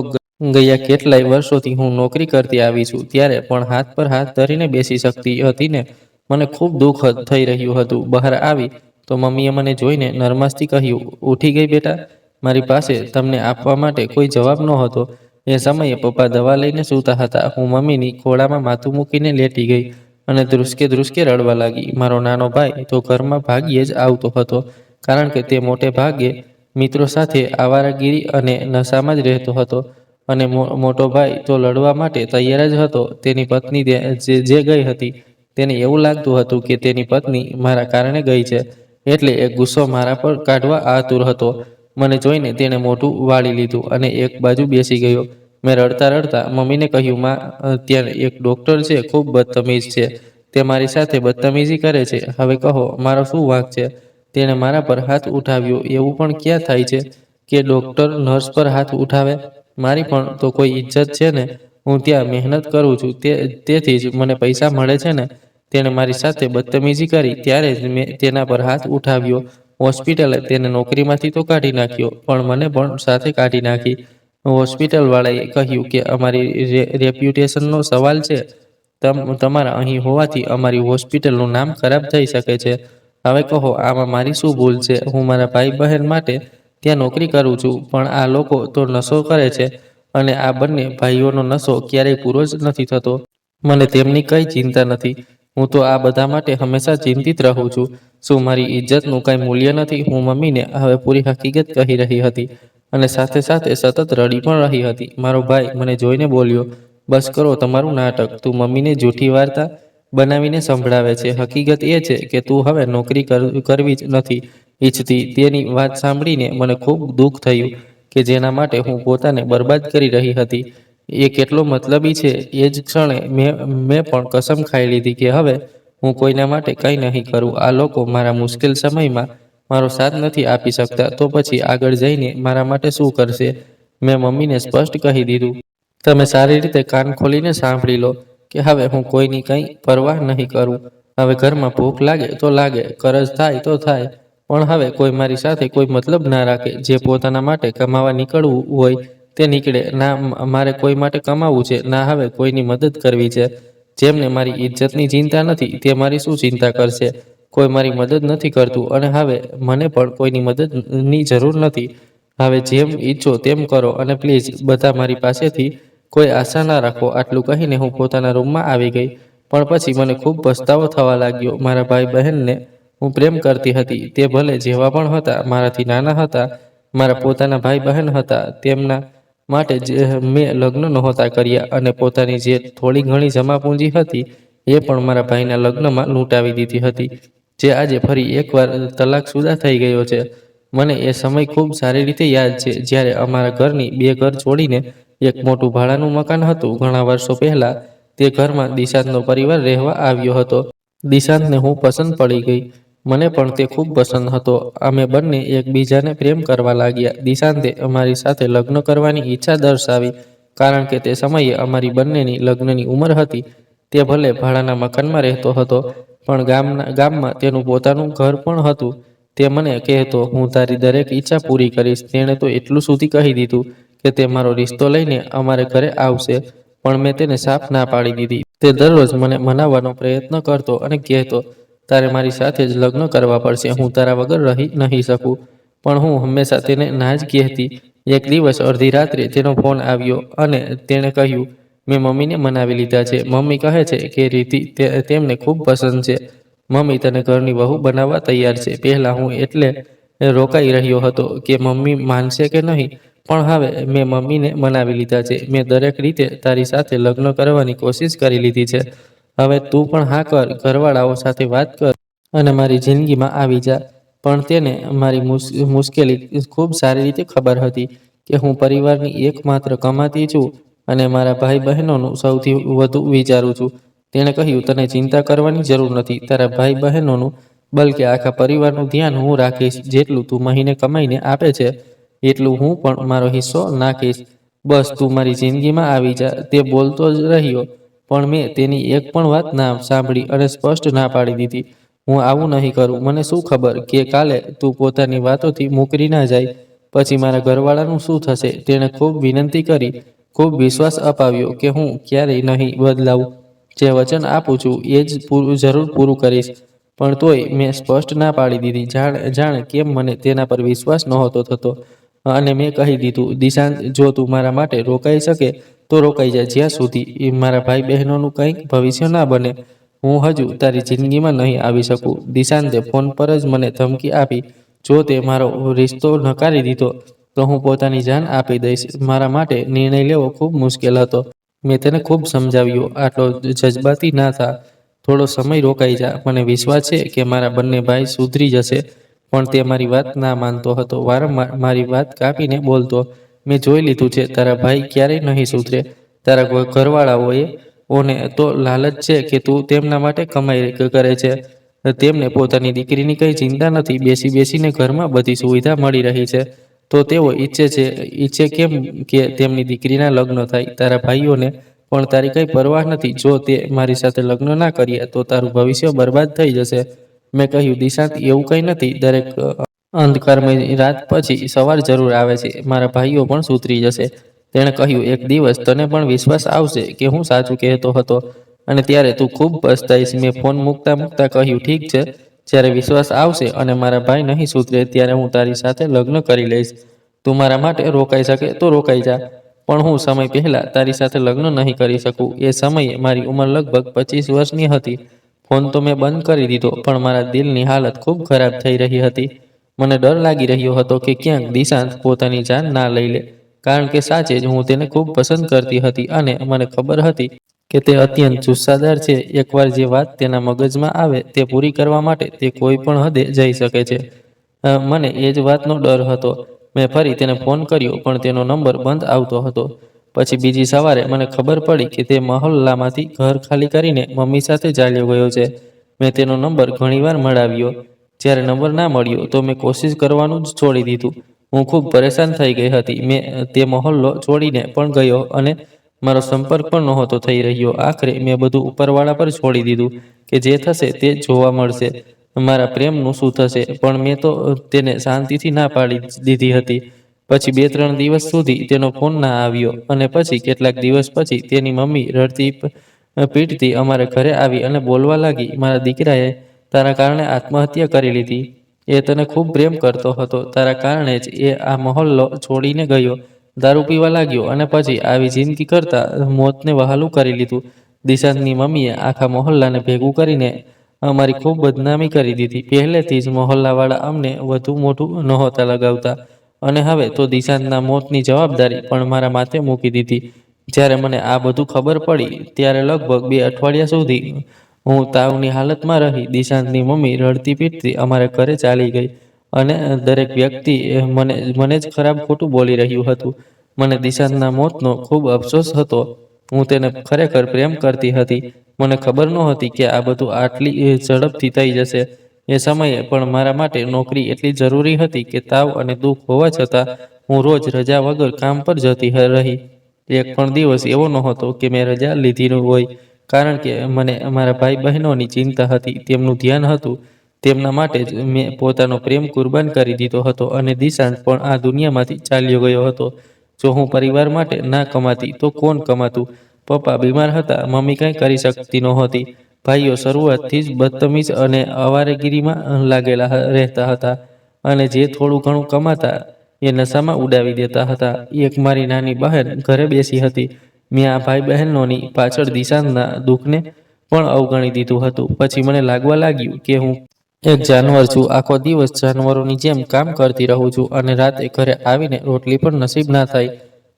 A: ગયા કેટલાય વર્ષોથી હું નોકરી કરતી આવી છું, ત્યારે પણ હાથ પર હાથ ધરીને બેસી શકતી હતી ને. મને ખૂબ દુઃખ થઈ રહ્યું હતું. બહાર આવી તો મમ્મીએ મને જોઈને નરમાશથી કહ્યું, ઉઠી ગઈ બેટા? મારી પાસે તમને આપવા માટે કોઈ જવાબ નહોતો. એ સમયે પપ્પા દવા લઈને સૂતા હતા. હું મમ્મીની ખોળામાં માથું મૂકીને લેટી ગઈ અને ધ્રુસકે ધ્રુસકે રડવા લાગી. મારો નાનો ભાઈ તો ઘરમાં ભાગ્યે જ આવતો હતો, કારણ કે તે મોટે ભાગે મિત્રો સાથે આવારાગીરી અને નશામાં જ રહેતો હતો. અને મોટો ભાઈ તો લડવા માટે તૈયાર જ હતો. તેની પત્ની જે ગઈ હતી તેને એવું લાગતું હતું કે તેની પત્ની મારા કારણે ગઈ છે, એટલે એ ગુસ્સો મારા પર કાઢવા આતુર હતો. મને જોઈને તેણે મોઢું વાળી લીધું અને એક બાજુ બેસી ગયો. મેં રડતા રડતા મમ્મીને કહ્યું, માં, ત્યાં એક ડોક્ટર છે, ખૂબ બદતમીઝ છે. તે મારી સાથે બદતમીઝી કરે છે. હવે કહો, મારો શું વાંક છે? તેણે મારા પર હાથ ઉઠાવ્યો. એવું પણ ક્યાં થાય છે કે ડોક્ટર નર્સ પર હાથ ઉઠાવે? મારી પણ તો કોઈ ઇજ્જત છે ને? હું ત્યાં મહેનત કરું છું, તેથી જ મને પૈસા મળે છે ને? તેણે મારી સાથે બદતમીઝી કરી ત્યારે જ મેં તેના પર હાથ ઉઠાવ્યો. હોસ્પિટલે તેને નોકરીમાંથી તો કાઢી નાખ્યો, પણ મને પણ સાથે કાઢી નાખી. હોસ્પિટલવાળાએ કહ્યું કે અમારી રેપ્યુટેશનનો સવાલ છે. તમારા અહીં હોવાથી અમારી હોસ્પિટલનું નામ ખરાબ થઈ શકે છે. હવે કહો, આમાં મારી શું ભૂલ છે? હું મારા ભાઈ બહેન માટે ત્યાં નોકરી કરું છું, પણ આ લોકો તો નશો કરે છે, અને આ બંને ભાઈઓનો નશો ક્યારેય પૂરો જ નથી થતો. મને તેમની કઈ ચિંતા નથી. હું તો આ બધા માટે હંમેશા ચિંતિત રહું છું. શું મારી ઇજ્જતનું કઈ મૂલ્ય નથી? હું મમ્મીને હવે પૂરી હકીકત કહી રહી હતી, અને સાથે સાથે સતત રડી પણ રહી હતી. મારો ભાઈ મને જોઈને બોલ્યો, બસ કરો તમારું નાટક. તું મમ્મીને જૂઠી વાર્તા બનાવીને સંભળાવે છે. હકીકત એ છે કે તું હવે નોકરી કરવી જ નથી ઈચ્છતી. તેની વાત સાંભળીને મને ખૂબ દુઃખ થયું કે જેના માટે હું પોતાને બરબાદ કરી રહી હતી એ કેટલો મતલબી છે. એ જ ક્ષણે મેં પણ કસમ ખાઈ લીધી કે હવે હું કોઈના માટે કંઈ નહીં કરું. આ લોકો મારા મુશ્કેલ સમયમાં મારો સાથ નથી આપી શકતા, તો પછી આગળ જઈને મારા માટે શું કરશે? મેં મમ્મીને સ્પષ્ટ કહી દીધું. તમે સારી રીતે કાન ખોલીને સાંભળી લો કે હવે હું કોઈની કંઈ પરવાહ નહીં કરું. હવે ઘરમાં ભૂખ લાગે તો લાગે, કરજ થાય તો થાય, પણ હવે કોઈ મારી સાથે કોઈ મતલબ ના રાખે. જે પોતાના માટે કમાવા નીકળવું હોય તે નીકળે. ના મારે કોઈ માટે કમાવું છે, ના હવે કોઈની મદદ કરવી છે. જેમને મારી ઇજ્જતની ચિંતા નથી તે મારી શું ચિંતા કરશે? કોઈ મારી મદદ નથી કરતું, અને હવે મને પણ કોઈની મદદની જરૂર નથી. હવે જેમ ઈચ્છો તેમ કરો, અને પ્લીઝ બધા મારી પાસેથી કોઈ આશા ના રાખો. આટલું કહીને હું પોતાના રૂમમાં આવી ગઈ. પણ પછી મને ખૂબ પસ્તાવો થવા લાગ્યો. મારા ભાઈ બહેનને હું પ્રેમ કરતી હતી. તે ભલે જેવા પણ હતા, મારાથી નાના હતા, મારા પોતાના ભાઈ બહેન હતા. તેમના માટે જ મેં લગ્ન નહોતા કર્યા, અને પોતાની જે થોડી ઘણી જમાપૂંજી હતી એ પણ મારા ભાઈના લગ્નમાં લૂંટાવી દીધી હતી, જે આજે ફરી એકવાર તલાકશુદા થઈ ગયો છે. મને એ સમય ખૂબ સારી રીતે યાદ છે જ્યારે અમારા ઘરની બે ઘર છોડીને એક મોટું ભાડાનું મકાન હતું. ઘણા વર્ષો પહેલા તે ઘરમાં દિશાંતનો પરિવાર રહેવા આવ્યો હતો. દિશાંતને હું પસંદ પડી ગઈ. મને પણ તે ખૂબ પસંદ હતો. અમે બંને એકબીજાને પ્રેમ કરવા લાગ્યા. દિશાંતે અમારી સાથે લગ્ન કરવાની ઈચ્છા દર્શાવી, કારણ કે તે સમયે અમારી બંનેની લગ્નની ઉંમર હતી. તે ભલે ભાડાના મકાનમાં રહેતો હતો, પણ ગામમાં તેનું પોતાનું ઘર પણ હતું. તે મને કહેતો, હું તારી દરેક ઈચ્છા પૂરી કરીશ. તેણે તો એટલું સુધી કહી દીધું કે તે મારો રિશ્તો લઈને અમારે ઘરે આવશે, પણ મેં તેને સાફ ના પાડી દીધી. તે દરરોજ મને મનાવવાનો પ્રયત્ન કરતો અને કહેતો, તારે મારી સાથે જ લગ્ન કરવા પડશે. હું તારા વગર રહી નહીં શકું. પણ હું હંમેશા તેને ના જ કહેતી. એક દિવસ અડધી રાત્રે તેનો ફોન આવ્યો અને તેણે કહ્યું, મેં મમ્મીને મનાવી લીધા છે. મમ્મી કહે છે કે રીતિ તેમને ખૂબ પસંદ છે. મમ્મી તને ઘરની વહુ બનાવવા તૈયાર છે. પહેલા હું એટલે રોકાઈ રહ્યો હતો કે મમ્મી માનશે કે નહીં, પણ હવે મેં મમ્મીને મનાવી લીધા છે. મેં દરેક રીતે તારી સાથે લગ્ન કરવાની કોશિશ કરી લીધી છે. હવે તું પણ હા કર, ઘરવાળાઓ સાથે વાત કર અને મારી જિંદગીમાં આવી જા. પણ તેને મારી મુશ્કેલી ખૂબ સારી રીતે ખબર હતી કે હું પરિવારની એકમાત્ર કમાતી છું અને મારા ભાઈ બહેનોનું સૌથી વધુ વિચારું છું. તેણે કહ્યું, તને ચિંતા કરવાની જરૂર નથી તારા ભાઈ બહેનોનું, બલકે આખા પરિવારનું ધ્યાન હું રાખીશ. જેટલું તું મહિને કમાઈને આપે છે એટલું હું પણ મારો હિસ્સો નાખીશ. બસ તું મારી જિંદગીમાં આવી જા. તે બોલતો જ રહ્યો, પણ મેં તેની એક પણ વાત ના સાંભળી અને સ્પષ્ટ ના પાડી દીધી. હું આવું નહીં કરું. મને શું ખબર કે કાલે તું પોતાની વાતોથી મુકરી ના જાય. પછી મારા ઘરવાળાનું શું થશે? તેણે ખૂબ વિનંતી કરી, ખૂબ વિશ્વાસ અપાવ્યો કે હું ક્યારેય નહીં બદલાવું. જે વચન આપું છું એ જ જરૂર પૂરું કરીશ. પણ તોય મેં સ્પષ્ટ ના પાડી દીધી. જાણે કેમ મને તેના પર વિશ્વાસ નહોતો થતો. અને મેં કહી દીધું, દિશાંત, જો તું મારા માટે રોકાઈ શકે તો રોકાઈ જાય, જ્યાં સુધી મારા ભાઈ બહેનોનું કંઈક ભવિષ્ય ના બને. હું હજુ તારી જિંદગીમાં નહીં આવી શકું. દિશાંતે ફોન પર જ મને ધમકી આપી, જો તે મારો રિશ્તો નકારી દીધો તો હું પોતાની જાન આપી દઈશ. મારા માટે નિર્ણય લેવો ખૂબ મુશ્કેલ હતો. મેં તેને ખૂબ સમજાવ્યું, આટલો જજબાતી ના થા. થોડો સમય રોકાઈ જા. મને વિશ્વાસ છે કે મારા બંને ભાઈ સુધરી જશે. પણ તે મારી વાત ના માનતો હતો. વારંવાર મારી વાત કાપીને બોલતો, મેં જોઈ લીધું છે, તારા ભાઈ ક્યારેય નહીં સુધરે. તારા ઘરવાળાઓએ ઓને તો લાલચ છે કે તું તેમના માટે કમાઈ કરે છે. તેમને પોતાની દીકરીની કઈ ચિંતા નથી. બેસી બેસીને ઘરમાં બધી સુવિધા મળી રહી છે. તો તેઓ ઈચ્છે કેમ કે તેમની દીકરીના લગ્ન થાય. તારા ભાઈઓને પણ તારી કઈ પરવાહ નથી. જો તે મારી સાથે લગ્ન ના કરીએ તો તારું ભવિષ્ય બરબાદ થઈ જશે. મેં કહ્યું, દિશાંત, એવું કંઈ નથી. દરેક અંધકારમય રાત પછી સવાર જરૂર આવે છે. મારા ભાઈઓ પણ સુધરી જશે. તેણે કહ્યું, એક દિવસ તને પણ વિશ્વાસ આવશે કે હું સાચું કહેતો હતો, અને ત્યારે તું ખૂબ પસ્તાઈશ. મેં ફોન મૂકતા મૂકતા કહ્યું, ઠીક છે, જ્યારે વિશ્વાસ આવશે અને મારા ભાઈ નહીં સુધરે ત્યારે હું તારી સાથે લગ્ન કરી લઈશ. તું મારા માટે રોકાઈ શકે તો રોકાઈ જા, પણ હું સમય પહેલા તારી સાથે લગ્ન નહીં કરી શકું. એ સમયે મારી ઉંમર લગભગ 25 વર્ષની હતી. ફોન તો મેં બંધ કરી દીધો, પણ મારા દિલની હાલત ખૂબ ખરાબ થઈ રહી હતી. મને ડર લાગી રહ્યો હતો કે ક્યાંક દિશાંત પોતાની જાન ના લઈ લે, કારણ કે સાચે જ હું તેને ખૂબ પસંદ કરતી હતી અને મને ખબર હતી કે તે અત્યંત જુસ્સાદાર છે. એકવાર જે વાત તેના મગજમાં આવે તે પૂરી કરવા માટે તે કોઈ પણ હદે જઈ શકે છે. મને એ જ વાતનો ડર હતો. મેં ફરી તેને ફોન કર્યો, પણ તેનો નંબર બંધ આવતો હતો. પછી બીજી સવારે મને ખબર પડી કે તે મહોલ્લામાંથી ઘર ખાલી કરીને મમ્મી સાથે ચાલ્યો ગયો છે. મેં તેનો નંબર ઘણીવાર મળાવ્યો. જ્યારે નંબર ના મળ્યો તો મેં કોશિશ કરવાનું જ છોડી દીધું. હું ખૂબ પરેશાન થઈ ગઈ હતી. મેં તે મહોલ્લો છોડીને પણ ગયો અને મારો સંપર્ક પણ નહોતો થઈ રહ્યો. આખરે મેં બધું ઉપરવાળા પર છોડી દીધું કે જે થશે તે જોવા મળશે. મારા પ્રેમનું શું થશે? પણ મેં તો તેને શાંતિથી ના પાડી દીધી હતી. પછી 2-3 દિવસ સુધી તેનો ફોન ના આવ્યો, અને પછી કેટલાક દિવસ પછી તેની મમ્મી રડતી પીટતી અમારે ઘરે આવી અને બોલવા લાગી, મારા દીકરાએ તારા કારણે આત્મહત્યા કરી લીધી. એ તને ખૂબ પ્રેમ કરતો હતો. તારા કારણે જ એ આ મહોલ્લો છોડીને ગયો, દારૂ પીવા લાગ્યો અને પછી આવી જિંદગી કરતા મોતને વહાલું કરી લીધું. દિશાંતની મમ્મીએ આખા મહોલ્લાને ભેગું કરીને અમારી ખૂબ બદનામી કરી દીધી. પહેલેથી જ મહોલ્લાવાળા અમને વધુ મોઢું નહોતા લગાવતા, અને હવે તો દિશાંતના મોતની જવાબદારી પણ મારા માથે મૂકી દીધી. જ્યારે મને આ બધું ખબર પડી ત્યારે લગભગ 2 અઠવાડિયા સુધી હું તાવની હાલતમાં રહી. દિશાંતની મમ્મી રડતી પીટતી અમારે ઘરે ચાલી ગઈ, અને દરેક વ્યક્તિ મને જ ખરાબ ખોટું બોલી રહ્યું હતું. મને દિશાંતના મોતનો ખૂબ અફસોસ હતો. હું તેને ખરેખર પ્રેમ કરતી હતી. મને ખબર નહોતી કે આ બધું આટલી ઝડપથી થઈ જશે. એ સમયે પણ મારા માટે નોકરી એટલી જરૂરી હતી કે તાવ અને દુઃખ હોવા છતાં હું રોજ રજા વગર કામ પર જતી રહી. એક પણ દિવસ એવો નહોતો કે મેં રજા લીધી હોય, કારણ કે મને મારા ભાઈ બહેનોની ચિંતા હતી, તેમનું ધ્યાન હતું. તેમના માટે જ મેં પોતાનો પ્રેમ કુરબાન કરી દીધો હતો. અને દિશાંત પણ આ દુનિયામાંથી ચાલ્યો ગયો હતો. જો હું પરિવાર માટે ના કમાતી તો કોણ કમાતું? પપ્પા બીમાર હતા, મમ્મી કંઈ કરી શકતી નહોતી. ભાઈઓ શરૂઆતથી જ બદતમીઝ અને અવારેગીરીમાં લાગેલા રહેતા હતા, અને જે થોડું ઘણું કમાતા એ નશામાં ઉડાવી દેતા હતા. એક મારી નાની બહેન ઘરે બેસી હતી. મેં આ ભાઈ બહેનોની પાછળ દિશાંતના દુઃખને પણ અવગણી દીધું હતું. પછી મને લાગવા લાગ્યું કે હું એક જાનવર છું. આખો દિવસ જાનવરોની જેમ કામ કરતી રહું છું, અને રાતે ઘરે આવીને રોટલી પણ નસીબ ના થાય.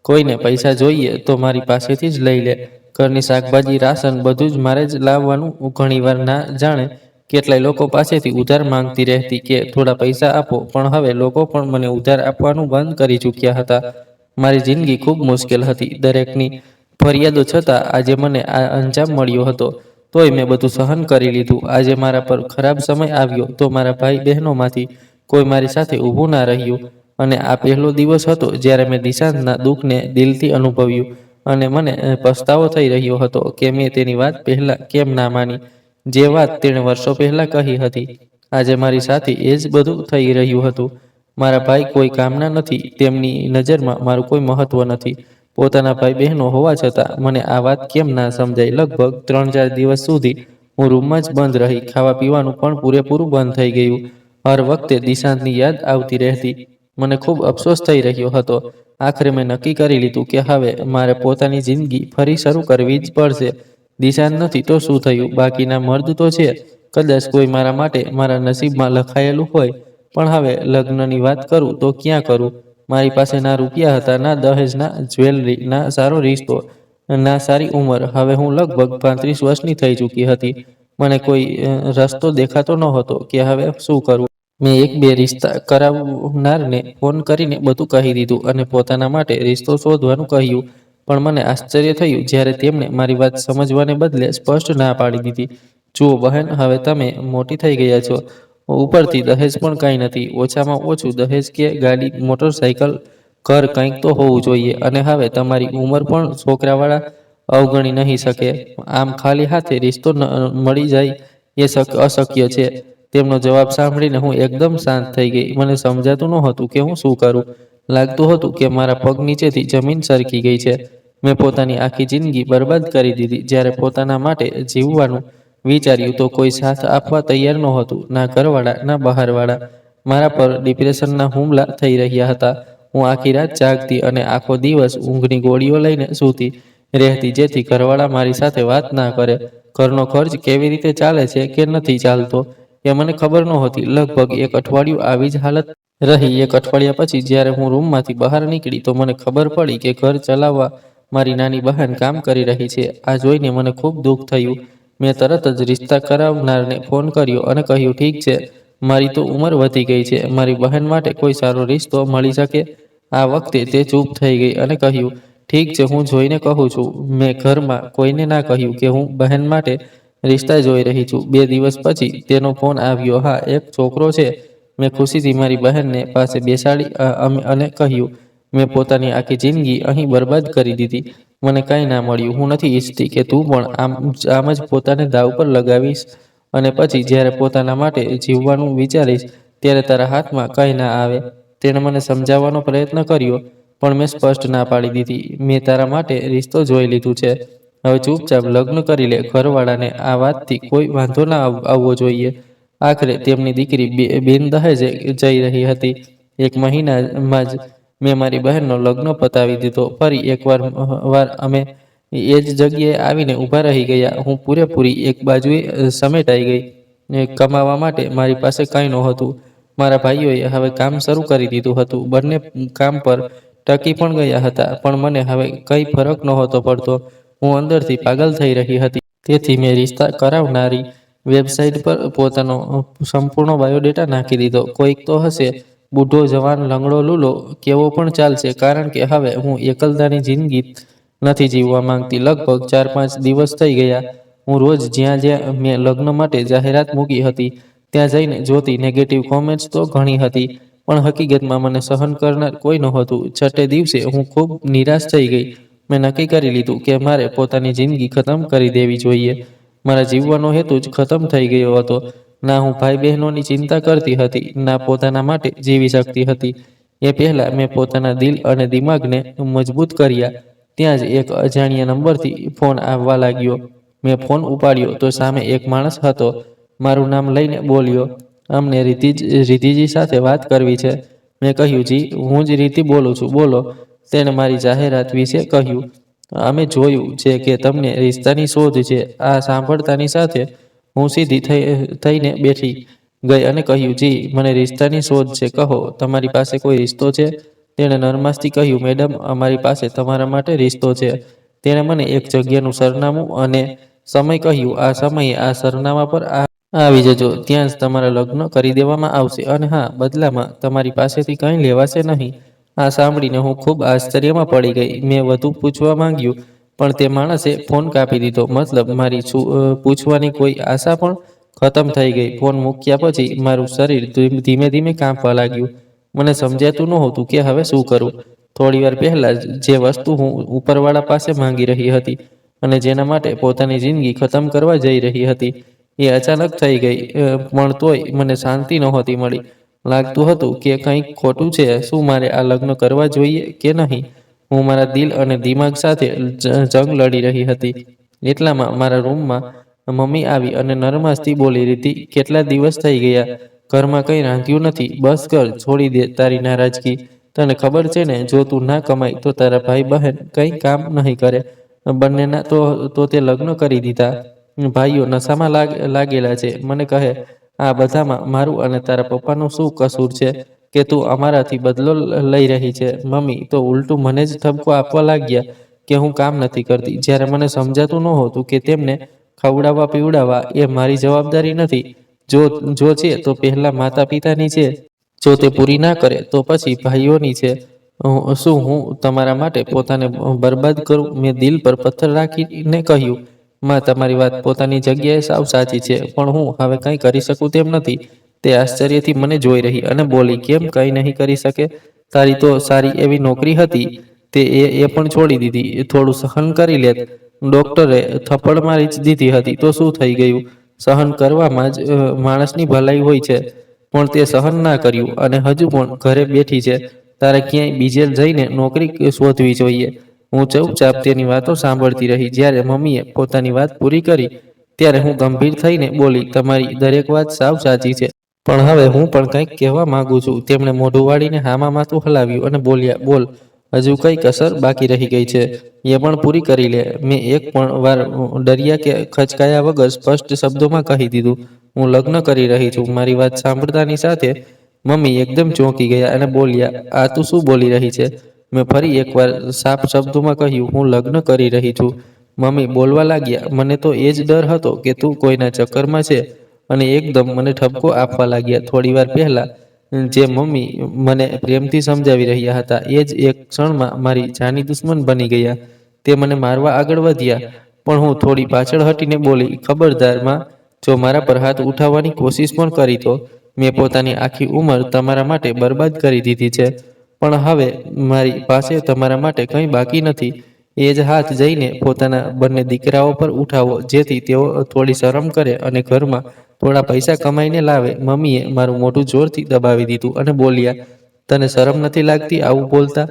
A: કોઈને પૈસા જોઈએ તો મારી પાસેથી જ લઈ લે. ઘરની શાકભાજી, રાશન બધું જ મારે જ લાવવાનું. ઘણીવાર ના જાણે કેટલાય લોકો પાસેથી ઉધાર માંગતી રહેતી કે થોડા પૈસા આપો, પણ હવે લોકો પણ મને ઉધાર આપવાનું બંધ કરી ચૂક્યા હતા. મારી જિંદગી ખૂબ મુશ્કેલ હતી. દરેકની ફરિયાદો છતાં આજે મને આ અંજામ મળ્યો હતો. તોય મેં બધું સહન કરી લીધું. આજે મારા પર ખરાબ સમય આવ્યો તો મારા ભાઈ બહેનોમાંથી કોઈ મારી સાથે ઊભું ના રહ્યું. અને આ પહેલો દિવસ હતો જ્યારે મેં દિશાંતના દુઃખને દિલથી અનુભવ્યું, અને મને પસ્તાવો થઈ રહ્યો હતો કે મેં તેની વાત પહેલા કેમ ના માની, જે વાત તેણે વર્ષો પહેલા કહી હતી. આજે મારી સાથે એ જ બધું થઈ રહ્યું હતું. મારા ભાઈ કોઈ કામના નથી. તેમની નજરમાં મારું કોઈ મહત્વ નથી. પોતાના ભાઈ બહેનો હોવા છતાં મને આ વાત કેમ ના સમજાય? લગભગ 3-4 દિવસ સુધી હું રૂમમાં જ બંધ રહી. ખાવા પીવાનું પણ પૂરેપૂરું બંધ થઈ ગયું. હર વખતે દિશાંતની યાદ આવતી રહેતી. મને ખૂબ અફસોસ થઈ રહ્યો હતો. આખરે મેં નક્કી કરી લીધું કે હવે મારે પોતાની જિંદગી ફરી શરૂ કરવી જ પડશે. દિશાંત નથી તો શું થયું? બાકીના મર્દ તો છે. કદાચ કોઈ મારા માટે મારા નસીબમાં લખાયેલું હોય. પણ હવે લગ્નની વાત કરું તો ક્યાં કરું? મારી પાસે ના રૂપિયા હતા, ના દહેજ, ના જ્વેલરી, ના સારો રિશ્તો, ના સારી ઉંમર. હવે હું લગભગ 35 વર્ષની થઈ ચૂકી હતી. મને કોઈ રસ્તો દેખાતો નહોતો કે હવે શું કરવું. મેં એક બે રિશ્તા કરાવનારને ફોન કરીને બધું કહી દીધું અને પોતાના માટે રિશ્તો શોધવાનું કહ્યું. પણ મને આશ્ચર્ય થયું જ્યારે તેમણે મારી વાત સમજવાને બદલે સ્પષ્ટ ના પાડી દીધી. જુઓ બહેન, હવે તમે મોટી થઈ ગયા છો. ઉપરથી દહેજ પણ કાંઈ નથી. ઓછામાં ઓછું દહેજ કે ગાડી, મોટરસાયકલ, ઘર કંઈક તો હોવું જોઈએ. અને હવે તમારી ઉંમર પણ છોકરાવાળા અવગણી નહીં શકે. આમ ખાલી હાથે રિશ્તો મળી જાય એ અશક્ય છે. તેમનો જવાબ સાંભળીને હું એકદમ શાંત થઈ ગઈ. મને સમજાતું નહોતું કે હું શું કરું. લાગતું હતું કે મારા પગ નીચેથી જમીન સરકી ગઈ છે. મેં પોતાની આખી જિંદગી બરબાદ કરી દીધી. જ્યારે પોતાના માટે જીવવાનું વિચાર્યું તો કોઈ સાથ આપવા તૈયાર નહોતું. ના ઘરવાળા, ના બહારવાળા. મારા પર ડિપ્રેશનના હુમલા થઈ રહ્યા હતા. હું આખી રાત જાગતી અને આખો દિવસ ઊંઘની ગોળીઓ લઈને સૂતી રહેતી, જેથી ઘરવાળા મારી સાથે વાત ના કરે. ઘરનો ખર્ચ કેવી રીતે ચાલે છે કે નથી ચાલતો એ મને ખબર નહોતી. લગભગ એક અઠવાડિયું આવી જ હાલત રહી. એક અઠવાડિયા પછી જ્યારે હું રૂમમાંથી બહાર નીકળી તો મને ખબર પડી કે ઘર ચલાવવા મારી નાની બહેન કામ કરી રહી છે. આ જોઈને મને ખૂબ દુઃખ થયું. મેં તરત જ રિશ્તા કરાવનારને ફોન કર્યો અને કહ્યું, ઠીક છે, મારી તો ઉંમર વધી ગઈ છે. મારી બહેન માટે કોઈ સારો રિશ્તો મળી શકે? આ વખતે તે ચૂપ થઈ ગઈ અને કહ્યું, ઠીક છે, હું જોઈને કહું છું. મેં ઘરમાં કોઈને ના કહ્યું કે હું બહેન માટે રિશ્તા જોઈ રહી છું. 2 દિવસ પછી તેનો ફોન આવ્યો. હા, એક છોકરો છે. મેં ખુશીથી મારી બહેનને પાસે બેસાડી અને કહ્યું, મેં પોતાની આખી જિંદગી અહીં બરબાદ કરી દીધી. મને કાંઈ ના મળ્યું. હું નથી ઈચ્છતી કે તું પણ આમ જ પોતાને દાવ પર લગાવીશ અને પછી જ્યારે પોતાના માટે જીવવાનું વિચારીશ ત્યારે તારા હાથમાં કંઈ ના આવે. તેણે મને સમજાવવાનો પ્રયત્ન કર્યો પણ મેં સ્પષ્ટ ના પાડી દીધી. મેં તારા માટે રિશ્તો જોઈ લીધું છે. હવે ચૂપચાપ લગ્ન કરી લે. ઘરવાળાને આ વાતથી કોઈ વાંધો ના આવવો જોઈએ. આખરે તેમની દીકરી બિન દહેજે જઈ રહી હતી. 1 મહિનામાં જ મેં મારી બહેનનો લગ્ન પતાવી દીધો. ફરી એકવાર અમે એ જ જગ્યાએ આવીને ઊભા રહી ગયા. હું પૂરેપૂરી એક બાજુએ સમેટાઈ ગઈ. કમાવા માટે મારી પાસે કંઈ નહોતું. મારા ભાઈઓએ હવે કામ શરૂ કરી દીધું હતું. બંને કામ પર ટકી પણ ગયા હતા. પણ મને હવે કંઈ ફરક નહોતો પડતો. હું અંદરથી પાગલ થઈ રહી હતી. તેથી મેં રિશ્તા કરાવનારી વેબસાઇટ પર પોતાનો સંપૂર્ણ બાયોડેટા નાખી દીધો. કોઈક તો હશે, બુઢો, જવાન, લંગડો, લૂલો, કેવો પણ ચાલશે, કારણ કે હવે હું એકલતાની જિંદગી નથી જીવવા માંગતી. લગભગ 4-5 દિવસ થઈ ગયા. હું રોજ જ્યાં જ્યાં મેં લગ્ન માટે જાહેરાત મૂકી હતી ત્યાં જઈને જોતી. નેગેટિવ કોમેન્ટ્સ તો ઘણી હતી, પણ હકીકતમાં મને સહન કરનાર કોઈ નહોતું. 6 દિવસે હું ખૂબ નિરાશ થઈ ગઈ. મેં નક્કી કરી લીધું કે મારે પોતાની જિંદગી ખતમ કરી દેવી જોઈએ. મારા જીવવાનો હેતુ જ ખતમ થઈ ગયો હતો. ના હું ભાઈ બહેનોની ચિંતા કરતી હતી, ના પોતાના માટે જીવી શકતી હતી. એ પહેલાં મેં પોતાના દિલ અને દિમાગને મજબૂત કર્યા. ત્યાં જ એક અજાણ્યા નંબરથી ફોન આવવા લાગ્યો. મેં ફોન ઉપાડ્યો તો સામે એક માણસ હતો. મારું નામ લઈને બોલ્યો, અમને રિધિજી સાથે વાત કરવી છે. મેં કહ્યું, જી, હું જ રીતિ બોલું છું, બોલો. તેણે મારી જાહેરાત વિશે કહ્યું. અમે જોયું છે કે તમને રિશ્તાની શોધ છે. આ સાંભળતાની સાથે હું સીધી થઈને બેઠી ગઈ અને કહ્યું, જી, મને રિશ્તાની શોધ છે. કહો, તમારી પાસે કોઈ રિશ્તો છે? તેણે નરમાશથી કહ્યું, મેડમ, અમારી પાસે તમારા માટે રિશ્તો છે. તેણે મને એક જગ્યાનું સરનામું અને સમય કહ્યું. આ સમયે આ સરનામા પર આવી જજો. ત્યાં જ તમારા લગ્ન કરી દેવામાં આવશે. અને હા, બદલામાં તમારી પાસેથી કંઈ લેવાશે નહીં. આ સાંભળીને હું ખૂબ આશ્ચર્યમાં પડી ગઈ. મેં વધુ પૂછવા માંગ્યું પણ તે માણસે ફોન કાપી દીધો. મતલબ મારી પૂછવાની કોઈ આશા પણ ખતમ થઈ ગઈ. ફોન મૂક્યા પછી મારું શરીર ધીમે ધીમે કાંપવા લાગ્યું. મને સમજાતું નહોતું કે હવે શું કરું. થોડીવાર પહેલાં જે વસ્તુ હું ઉપરવાળા પાસે માંગી રહી હતી અને જેના માટે પોતાની જિંદગી ખતમ કરવા જઈ રહી હતી એ અચાનક થઈ ગઈ. પણ તોય મને શાંતિ નહોતી મળી. લાગતું હતું કે કંઈક ખોટું છે. શું મારે આ લગ્ન કરવા જોઈએ કે નહીં? હું મારા દિલ અને દિમાગ સાથે જંગ લડી રહી હતી. એટલામાં મારા રૂમમાં મમ્મી આવી અને નરમાશથી બોલી, રીતિ, કેટલા દિવસ થઈ ગયા ઘરમાં કંઈ રાંધ્યું નથી. બસ કર, છોડી દે તારી નારાજગી. તને ખબર છે ને, જો તું ના કમાય તો તારા ભાઈ બહેન કંઈ કામ નહીં કરે. બંનેના તો તે લગ્ન કરી દીધા. ભાઈઓ નશામાં લાગેલા છે. મને કહે, આ બધામાં મારું અને તારા પપ્પાનું શું કસૂર છે કે તું અમારાથી બદલો લઈ રહી છે? મમ્મી તો ઉલટું મને જ ઠપકો આપવા લાગ્યા કે હું કામ નથી કરતી, જ્યારે મને સમજાતું નહોતું કે તેમને ખવડાવવા પીવડાવવા એ મારી જવાબદારી નથી. જો જો છે તો પહેલા માતા પિતાની છે. જો તે પૂરી ના કરે તો પછી ભાઈઓની છે. શું હું તમારા માટે પોતાને બરબાદ કરું? મેં દિલ પર પથ્થર રાખીને કહ્યું, માં, તમારી વાત પોતાની જગ્યાએ સાવ સાચી છે, પણ હું હવે કંઈ કરી શકું તેમ નથી. તે આશ્ચર્યથી મને જોઈ રહી અને બોલી, કેમ કંઈ નહીં કરી શકે? તારી તો સારી એવી નોકરી હતી, તે એ પણ છોડી દીધી. થોડું સહન કરી લેત. ડોક્ટરે થપ્પડ મારી જ દીધી હતી તો શું થઈ ગયું? સહન કરવામાં જ માણસની ભલાઈ હોય છે. પણ તે સહન ના કર્યું અને હજુ પણ ઘરે બેઠી છે. તારે ક્યાંય બીજે જઈને નોકરી શોધવી જોઈએ. હું ચૂપચાપ તેની વાતો સાંભળતી રહી. જ્યારે મમ્મીએ પોતાની વાત પૂરી કરી ત્યારે હું ગંભીર થઈને બોલી, તમારી દરેક વાત સાવ સાચી છે, પણ હવે હું પણ કંઈક કહેવા માંગુ છું. તેમણે મોઢું વાળીને હામાં માથું હલાવ્યું અને બોલ્યા, બોલ, હજુ કઈ કસર બાકી રહી ગઈ છે એ પણ પૂરી કરી લે. મેં એક પણ વાર ડર્યા કે ખચકાયા વગર સ્પષ્ટ શબ્દોમાં કહી દીધું, હું લગ્ન કરી રહી છું. મારી વાત સાંભળતાની સાથે મમ્મી એકદમ ચોંકી ગયા અને બોલ્યા, આ તું શું બોલી રહી છે? મેં ફરી એકવાર સાફ શબ્દોમાં કહ્યું, હું લગ્ન કરી રહી છું. મમ્મી બોલવા લાગ્યા, મને તો એ જ ડર હતો કે તું કોઈના ચક્કરમાં છે, અને એકદમ મને ઠપકો આપવા લાગ્યા. થોડી વાર પહેલા જે મમ્મી મને પ્રેમથી સમજાવી રહ્યા હતા એ જ એક ક્ષણમાં મારી જાની દુશ્મન બની ગયા. તે મને મારવા આગળ વધ્યા, પણ હું થોડી પાછળ હટીને બોલી, ખબરદાર માં, જો મારા પર હાથ ઉઠાવવાની કોશિશ પણ કરી તો મેં પોતાની આખી ઉંમર તમારા માટે બરબાદ કરી દીધી છે, પણ હવે મારી પાસે તમારા માટે કંઈ બાકી નથી. એ જ હાથ જઈને પોતાના બંને દીકરાઓ પર ઉઠાવો, જેથી તેઓ થોડી શરમ કરે અને ઘરમાં થોડા પૈસા કમાઈને લાવે. મમ્મીએ મારું મોઢું જોરથી દબાવી દીધું અને બોલ્યા, તને શરમ નથી લાગતી આવું બોલતા?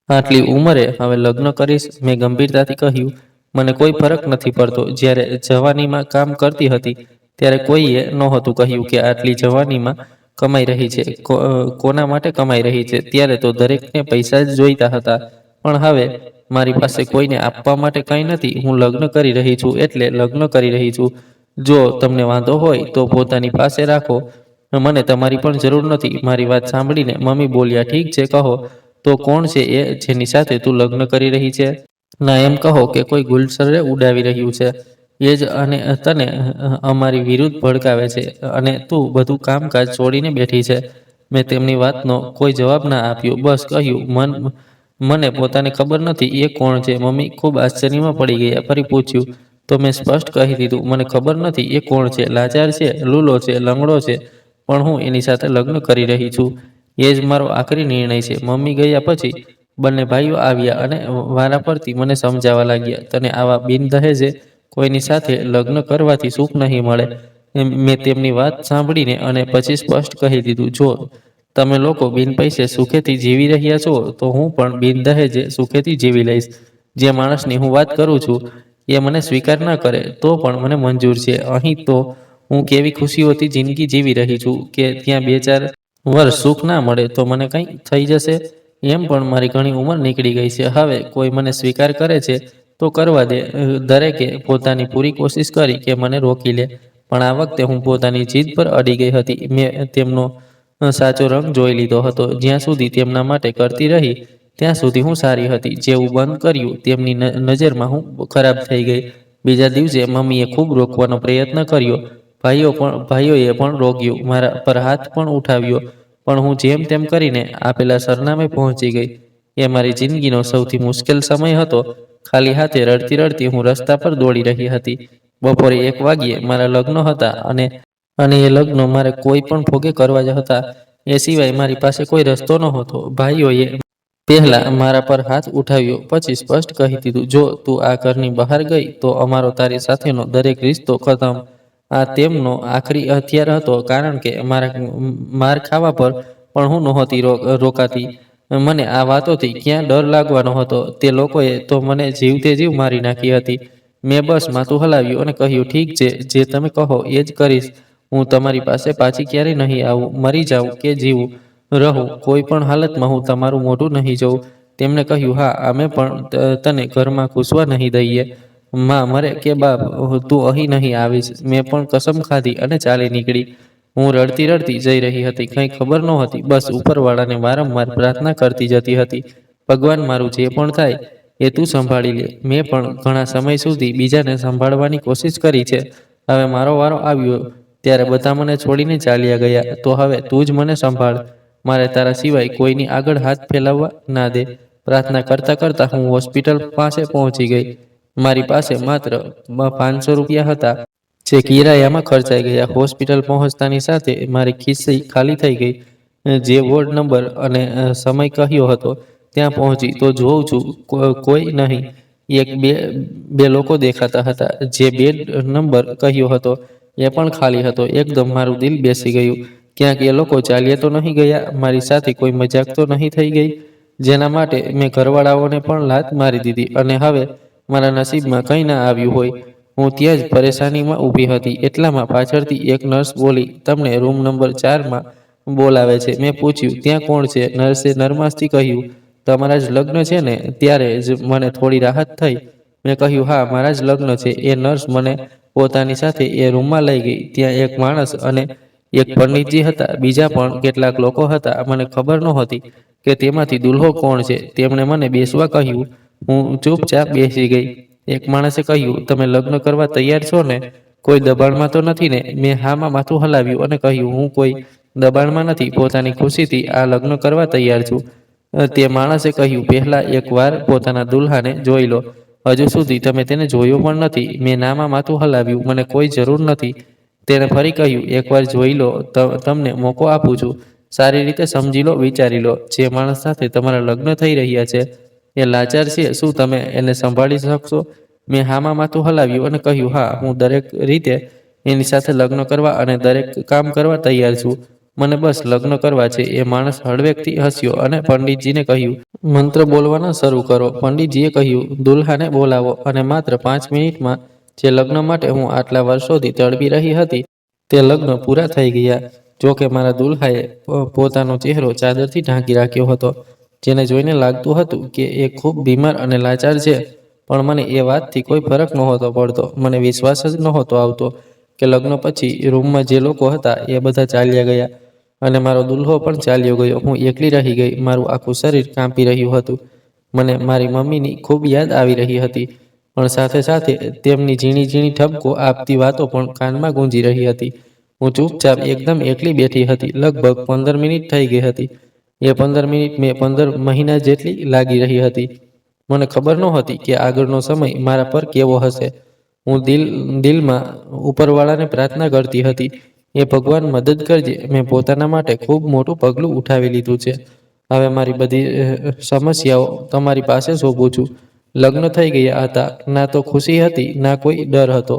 A: આટલી ઉંમરે હવે લગ્ન કરીશ? મેં ગંભીરતાથી કહ્યું, મને કોઈ ફરક નથી પડતો. જ્યારે જવાનીમાં કામ કરતી હતી ત્યારે કોઈએ નહોતું કહ્યું કે આટલી જવાનીમાં કમાઈ રહી છે. કોના માટે કમાઈ રહી છે? ત્યારે તો દરેકને પૈસા જ જોઈતા હતા, પણ હવે મારી પાસે કોઈને આપવા માટે કંઈ નથી. હું લગ્ન કરી રહી છું એટલે લગ્ન કરી રહી છું. જો તમને વાંધો હોય તો પોતાની પાસે રાખો, મને તમારી પણ જરૂર નથી. મારી વાત સાંભળીને મમ્મી બોલ્યા, ઠીક છે, કહો તો કોણ છે એ જેની સાથે તું લગ્ન કરી રહી છે? ના, એમ કહો કે કોઈ ગુલશરે ઉડાવી રહ્યું છે એ જ અને તને અમારી વિરુદ્ધ ભડકાવે છે અને તું બધું કામકાજ છોડીને બેઠી છે. મેં તેમની વાતનો કોઈ જવાબ ના આપ્યો, બસ કહ્યું, મને પોતાને ખબર નથી એ કોણ છે. મમ્મી ખૂબ આશ્ચર્યમાં પડી ગયા. ફરી પૂછ્યું તો મેં સ્પષ્ટ કહી દીધું, મને ખબર નથી એ કોણ છે. લાચાર છે, લૂલો છે, લંગડો છે, પણ હું એની સાથે લગ્ન કરી રહી છું. એ જ મારો આખરી નિર્ણય છે. મમ્મી ગયા પછી બંને ભાઈઓ આવ્યા અને વારા પરથી મને સમજાવવા લાગ્યા, તને આવા બિનદહેજે કોઈની સાથે લગ્ન કરવાથી સુખ નહીં મળે. મેં તેમની વાત સાંભળીને અને પછી સ્પષ્ટ કહી દીધું, જો તમે લોકો બિન પૈસે સુખેથી જીવી રહ્યા છો તો હું પણ બિન દહેજે સુખેથી જીવી લઈશ. જે માણસની હું વાત કરું છું એ મને સ્વીકાર ન કરે તો પણ મને મંજૂર છે. અહીં તો હું કેવી ખુશીઓથી જિંદગી જીવી રહી છું કે ત્યાં 2-4 વર્ષ સુખ ના મળે તો મને કંઈ થઈ જશે? એમ પણ મારી ઘણી ઉંમર નીકળી ગઈ છે. હવે કોઈ મને સ્વીકાર કરે છે તો કરવા દે. દરેકે પોતાની પૂરી કોશિશ કરી કે મને રોકી લે, પણ આ વખતે હું પોતાની જીદ પર અડી ગઈ હતી. મેં તેમનો સાચો રંગ જોઈ લીધો હતો. જ્યાં સુધી તેમના માટે કરતી રહી ત્યાં સુધી હું સારી હતી. જેવું બંધ કર્યું તેમની નજરમાં હું ખરાબ થઈ ગઈ. બીજા દિવસે મમ્મીએ ખૂબ રોકવાનો પ્રયત્ન કર્યો. ભાઈઓએ પણ રોક્યું, મારા પર હાથ પણ ઉઠાવ્યો, પણ હું જેમ તેમ કરીને આપેલા સરનામે પહોંચી ગઈ. એ મારી જિંદગીનો સૌથી મુશ્કેલ સમય હતો. ખાલી હાથે રડતી રડતી હું રસ્તા પર દોડી રહી હતી. બપોરે 1 વાગ્યે મારા લગ્ન હતા અને એ લગ્ન મારે કોઈ પણ ભોગે કરવા જ હતા. એ સિવાય મારી પાસે કોઈ રસ્તો નહોતો. ભાઈઓએ પહેલા મારા પર હાથ ઉઠાવ્યો, પછી સ્પષ્ટ કહી દીધું, જો તું આ ઘરની બહાર ગઈ તો અમારો તારી સાથેનો દરેક રિશ્તો ખતમ. આ તેમનો આખરી હથિયાર હતો, કારણ કે માર ખાવા પર પણ હું નહોતી રોકાતી. મને આ વાતોથી ક્યાં ડર લાગવાનો હતો? તે લોકોએ તો મને જીવતે જીવ મારી નાખી હતી. મેં બસ માથું હલાવ્યું અને કહ્યું, ઠીક છે, જે તમે કહો એ જ કરીશ. હું તમારી પાસે પાછી ક્યારેય નહીં આવું. મરી જાઉં કે જીવું રહું, કોઈ પણ હાલતમાં હું તમારું મોઢું નહીં જોઉં. તેમણે કહ્યું, હા, અમે પણ તને ઘરમાં ઘૂસવા નહીં દઈએ. માં મરે કે બાપ, તું અહીં નહીં આવીશ. મેં પણ કસમ ખાધી અને ચાલી નીકળી. હું રડતી રડતી જઈ રહી હતી. કંઈ ખબર નહોતી, બસ ઉપરવાળાને વારંવાર પ્રાર્થના કરતી જતી હતી, ભગવાન, મારું જે પણ થાય એ તું સંભાળી લે. મેં પણ ઘણા સમય સુધી બીજાને સંભાળવાની કોશિશ કરી છે. હવે મારો વારો આવ્યો ત્યારે બધા મને છોડીને ચાલ્યા ગયા. તો હવે તું જ મને સંભાળ. મારે તારા સિવાય કોઈની આગળ હાથ ફેલાવવા ના દે. પ્રાર્થના કરતા કરતા હું હોસ્પિટલ પાસે પહોંચી ગઈ. મારી પાસે માત્ર 500 રૂપિયા હતા, જે કિરાયામાં ખર્ચાઈ ગયા. હોસ્પિટલ પહોંચતાની સાથે મારી ખિસ્સી ખાલી થઈ ગઈ. જે વોર્ડ નંબર અને સમય કહ્યો હતો ત્યાં પહોંચી તો જોઉં છું કોઈ નહીં. એક બે બે લોકો દેખાતા હતા. જે બેડ નંબર કહ્યો હતો એ પણ ખાલી હતો. એકદમ મારું દિલ બેસી ગયું. ક્યાંક એ લોકો ચાલ્યા તો નહીં ગયા? મારી સાથે કોઈ મજાક તો નહીં થઈ ગઈ? જેના માટે મેં ઘરવાળાઓને પણ લાત મારી દીધી અને હવે મારા નસીબમાં કંઈ ના આવ્યું હોય. હું ત્યાં જ પરેશાનીમાં ઊભી હતી. એટલામાં પાછળથી એક નર્સ બોલી, તમને રૂમ નંબર 4માં બોલાવે છે. મેં પૂછ્યું, ત્યાં કોણ છે? નર્સે નરમાશથી કહ્યું, તમારા જ લગ્ન છે ને? ત્યારે જ મને થોડી રાહત થઈ. મેં કહ્યું, હા, મારા જ લગ્ન છે. એ નર્સ મને પોતાની સાથે એ રૂમમાં લઈ ગઈ. ત્યાં એક માણસ અને એક પંડિતજી હતા. બીજા પણ કેટલાક લોકો હતા. મને ખબર નહોતી કે તેમાંથી દુલ્હો કોણ છે. તેમણે મને બેસવા કહ્યું. હું ચૂપચાપ બેસી ગઈ. એક માણસે કહ્યું, તમે લગ્ન કરવા તૈયાર છો ને? કોઈ દબાણમાં તો નથી ને? મેં હામાં માથું હલાવ્યું અને કહ્યું, હું કોઈ દબાણમાં નથી. પોતાની ખુશીથી આ લગ્ન કરવા તૈયાર છું. તે માણસે કહ્યું, પહેલા એકવાર પોતાના દુલ્હાને જોઈ લો. હજુ સુધી તમે તેને જોયો પણ નથી. મેં નામાં માથું હલાવ્યું. મને કોઈ જરૂર નથી. તેણે ફરી કહ્યું, એકવાર જોઈ લો. તમને મોકો આપું છું. સારી રીતે સમજી લો, વિચારી લો. જે માણસ સાથે તમારા લગ્ન થઈ રહ્યા છે એ લાચાર છે. શું તમે એને સંભાળી શકશો? મેં હામાં માથું હલાવ્યું અને કહ્યું, હા, હું દરેક રીતે એની સાથે લગ્ન કરવા અને દરેક કામ કરવા તૈયાર છું. મને બસ લગ્ન કરવા છે. એ માણસ હળવેકથી હસ્યો અને પંડિતજીને કહ્યું, મંત્ર બોલવાના શરૂ કરો. પંડિતજીએ કહ્યું, દુલ્હાને બોલાવો. અને માત્ર 5 મિનિટમાં જે લગ્ન માટે હું આટલા વર્ષોથી તડપી રહી હતી તે લગ્ન પૂરા થઈ ગયા. જો કે મારા દુલ્હાએ પોતાનો ચહેરો ચાદરથી ઢાંકી રાખ્યો હતો, જેને જોઈને લાગતું હતું કે એ ખૂબ બીમાર અને લાચાર છે. પણ મને એ વાતથી કોઈ ફરક નહોતો પડતો. મને વિશ્વાસ જ નહોતો આવતો કે લગ્ન પછી રૂમમાં જે લોકો હતા એ બધા ચાલ્યા ગયા અને મારો દુલ્હો પણ ચાલ્યો ગયો. હું એકલી રહી ગઈ. મારું આખું શરીર કાંપી રહ્યું હતું. મને મારી મમ્મીની ખૂબ યાદ આવી રહી હતી, પણ સાથે સાથે તેમની ઝીણી ઝીણી ઠપકો આપતી વાતો પણ કાનમાં ગુંજી રહી હતી. હું ચૂપચાપ એકદમ એકલી બેઠી હતી. લગભગ 15 મિનિટ થઈ ગઈ હતી. એ 15 મિનિટ મેં 15 મહિના જેટલી લાગી રહી હતી. મને ખબર નહોતી કે આગળનો સમય મારા પર કેવો હશે. હું દિલમાં ઉપરવાળાને પ્રાર્થના કરતી હતી, એ ભગવાન મદદ કરજે. મેં પોતાના માટે ખૂબ મોટું પગલું ઉઠાવી લીધું છે. હવે મારી બધી સમસ્યાઓ તમારી પાસે સોંપું છું. લગ્ન થઈ ગયા હતા. ના તો ખુશી હતી, ના કોઈ ડર હતો,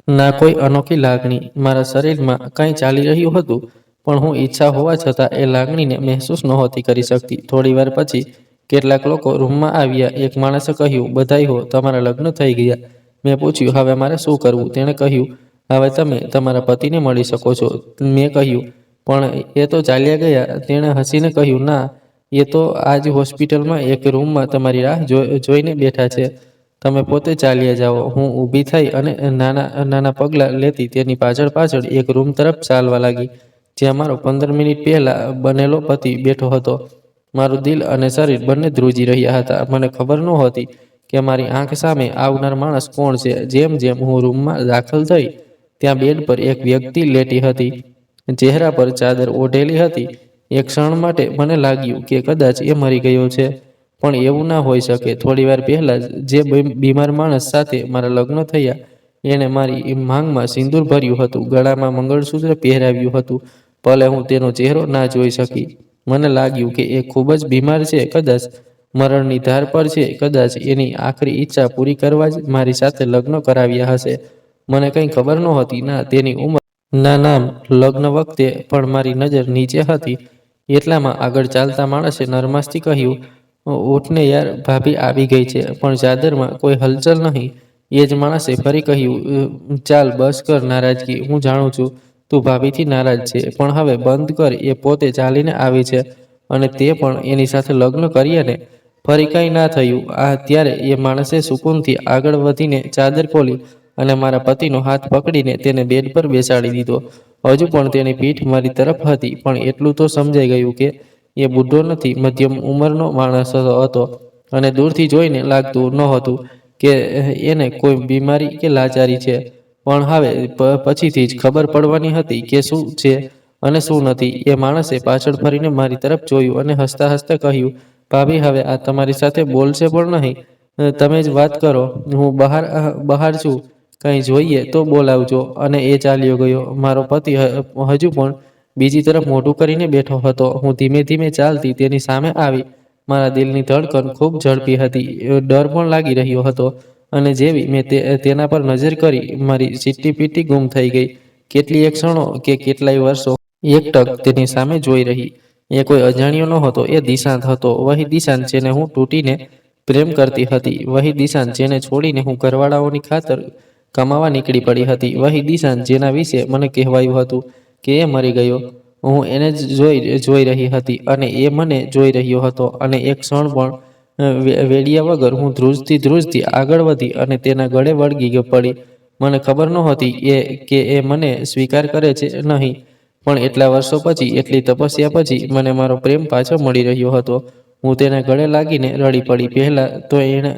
A: ના કોઈ અનોખી લાગણી. મારા શરીરમાં કંઈ ચાલી રહ્યું હતું, પણ હું ઈચ્છા હોવા છતાં એ લાગણીને મહેસૂસ નહોતી કરી શકતી. થોડી વાર પછી કેટલાક લોકો રૂમમાં આવ્યા. એક માણસે કહ્યું, બધાઈ હો, તમારા લગ્ન થઈ ગયા. મેં પૂછ્યું, હવે મારે શું કરવું? તેણે કહ્યું, હવે તમે તમારા પતિને મળી શકો છો. મેં કહ્યું, પણ એ તો ચાલ્યા ગયા. તેણે હસીને કહ્યું, ના, એ તો આજ હોસ્પિટલમાં એક રૂમમાં તમારી રાહ જોઈને બેઠા છે. તમે પોતે ચાલ્યા જાઓ. હું ઊભી થઈ અને નાના નાના પગલાં લેતી તેની પાછળ પાછળ એક રૂમ તરફ ચાલવા લાગી, જ્યાં મારો 15 મિનિટ પહેલા બનેલો પતિ બેઠો હતો. મારું દિલ અને શરીર બંને ધ્રુજી રહ્યા હતા. મને ખબર નહોતી કે મારી આંખ સામે આવનાર માણસ કોણ છે. જેમ જેમ હું રૂમમાં દાખલ થઈ, ત્યાં બેડ પર એક વ્યક્તિ લેટી હતી. ચહેરા પર ચાદર ઓઢેલી હતી. એક ક્ષણ માટે મને લાગ્યું કે કદાચ એ મરી ગયો છે, પણ એવું ના હોઈ શકે. થોડી વાર પહેલા જે બીમાર માણસ સાથે મારા લગ્ન થયા, એણે મારી માંગમાં સિંદૂર ભર્યું હતું, ગળામાં મંગળસૂત્ર પહેરાવ્યું હતું. ભલે હું તેનો ચહેરો ના જોઈ શકી, મને લાગ્યું કે એ ખૂબ જ બીમાર છે. કદાચ મરણની ધાર પર છે. કદાચ એની આખરી ઈચ્છા પૂરી કરવા જ મારી સાથે લગ્ન કરાવ્યા હશે. મને કંઈ ખબર નહોતી, ના તેની ઉંમર, ના નામ. લગ્ન વખતે પણ મારી નજર નીચે હતી. એટલામાં આગળ ચાલતા માણસે નરમાશથી કહ્યું, ઉઠને યાર, ભાભી આવી ગઈ છે. પણ ચાદરમાં કોઈ હલચલ નહીં. એ જ માણસે ફરી કહ્યું, ચાલ બસ કર નારાજગી. હું જાણું છું તું ભાભીથી નારાજ છે, પણ હવે બંધ કર. એ પોતે ચાલીને આવી છે અને તે પણ એની સાથે લગ્ન કર્યા ને? ફરી કંઈ ના થયું. ત્યારે એ માણસે સુકૂનથી આગળ વધીને ચાદર ખોલી અને મારા પતિનો હાથ પકડીને તેને બેડ પર બેસાડી દીધો. હજુ પણ તેની પીઠ મારી તરફ હતી, પણ એટલું તો સમજાઈ ગયું કે એ બુઢો નથી, મધ્યમ ઉંમરનો માણસ હતો. અને દૂરથી જોઈને લાગતું નહોતું કે એને કોઈ બીમારી કે લાચારી છે. પણ હવે પછીથી જ ખબર પડવાની હતી કે શું છે અને શું નથી. એ માણસે પાછળ ફરીને મારી તરફ જોયું અને હસતા હસતા કહ્યું, ભાભી હવે આ તમારી સાથે બોલશે પણ નહીં. તમે જ વાત કરો. હું બહાર છું. કંઈ જોઈએ તો બોલાવજો. અને એ ચાલ્યો ગયો. મારો પતિ હજુ પણ બીજી તરફ મોઢું કરીને બેઠો હતો. હું ધીમે ધીમે ચાલતી તેની સામે આવી. મારા દિલની ધડકન ખૂબ ઝડપી હતી. ડર પણ લાગી રહ્યો હતો. અને જેવી મેં તેના પર નજર કરી, મારી સીટી પીટી ગુમ થઈ ગઈ. કેટલી એક ક્ષણો કે કેટલાય વર્ષો એકટક તેની સામે જોઈ રહી. એ કોઈ અજાણ્યો નહોતો. એ દિશાંત હતો. વહી દિશાંત જેને હું તૂટીને પ્રેમ કરતી હતી. વહી દિશાંત જેને છોડીને હું ઘરવાળાઓની ખાતર કમાવા નીકળી પડી હતી. વહી દિશાંત જેના વિશે મને કહેવાયું હતું કે એ મરી ગયો. હું એને જ જોઈ રહી હતી અને એ મને જોઈ રહ્યો હતો. અને એક ક્ષણ પણ વેડ્યા વગર હું ધ્રુજતી આગળ વધી અને તેના ગળે વળગી પડી. મને ખબર નહોતી કે એ મને સ્વીકાર કરે છે નહીં. પણ એટલા વર્ષો પછી, એટલી તપસ્યા પછી મને મારો પ્રેમ પાછો મળી રહ્યો હતો. હું તેના ગળે લાગીને રડી પડી. પહેલા તો એણે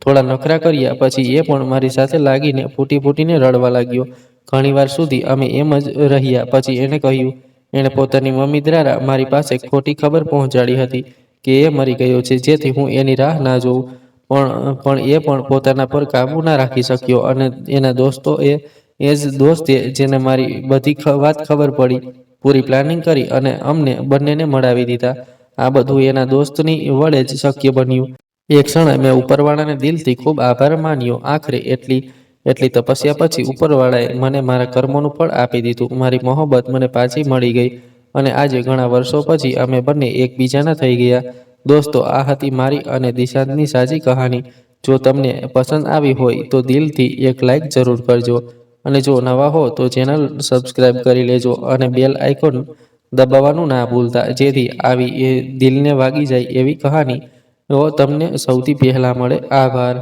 A: થોડા નખરા કર્યા, પછી એ પણ મારી સાથે લાગીને ફૂટીને રડવા લાગ્યો. ઘણીવાર સુધી અમે એમ જ રહ્યા. પછી એણે કહ્યું, એણે પોતાની મમ્મી દ્વારા મારી પાસે ખોટી ખબર પહોંચાડી હતી કે એ મરી ગયો છે, જેથી હું એની રાહ ના જોઉં. પણ એ પણ પોતાના પર કાબુ ના રાખી શક્યો અને એના એ જ દોસ્તે જેને મારી બધી વાત ખબર પડી, પૂરી પ્લાનિંગ કરી અને અમને બંનેને મળાવી દીધા. આ બધું એના દોસ્તની વડે જ શક્ય બન્યું. એક ક્ષણે મેં ઉપરવાળાને દિલથી ખૂબ આભાર માન્યો. આખરે એટલી તપસ્યા પછી ઉપરવાળાએ મને મારા કર્મોનું ફળ આપી દીધું. મારી મોહબ્બત મને પાછી મળી ગઈ અને આજે ઘણા વર્ષો પછી અમે બંને એકબીજાના થઈ ગયા. દોસ્તો, આ હતી મારી અને દિશાંતની સાચી કહાની. જો તમને પસંદ આવી હોય તો દિલથી એક લાઈક જરૂર કરજો. અને જો નવા હો તો ચેનલ સબસ્ક્રાઈબ કરી લેજો અને બેલ આઇકોન દબાવવાનું ના ભૂલતા, જેથી આવી દિલને વાગી જાય એવી કહાની તમને સૌથી પહેલા મળે. આભાર.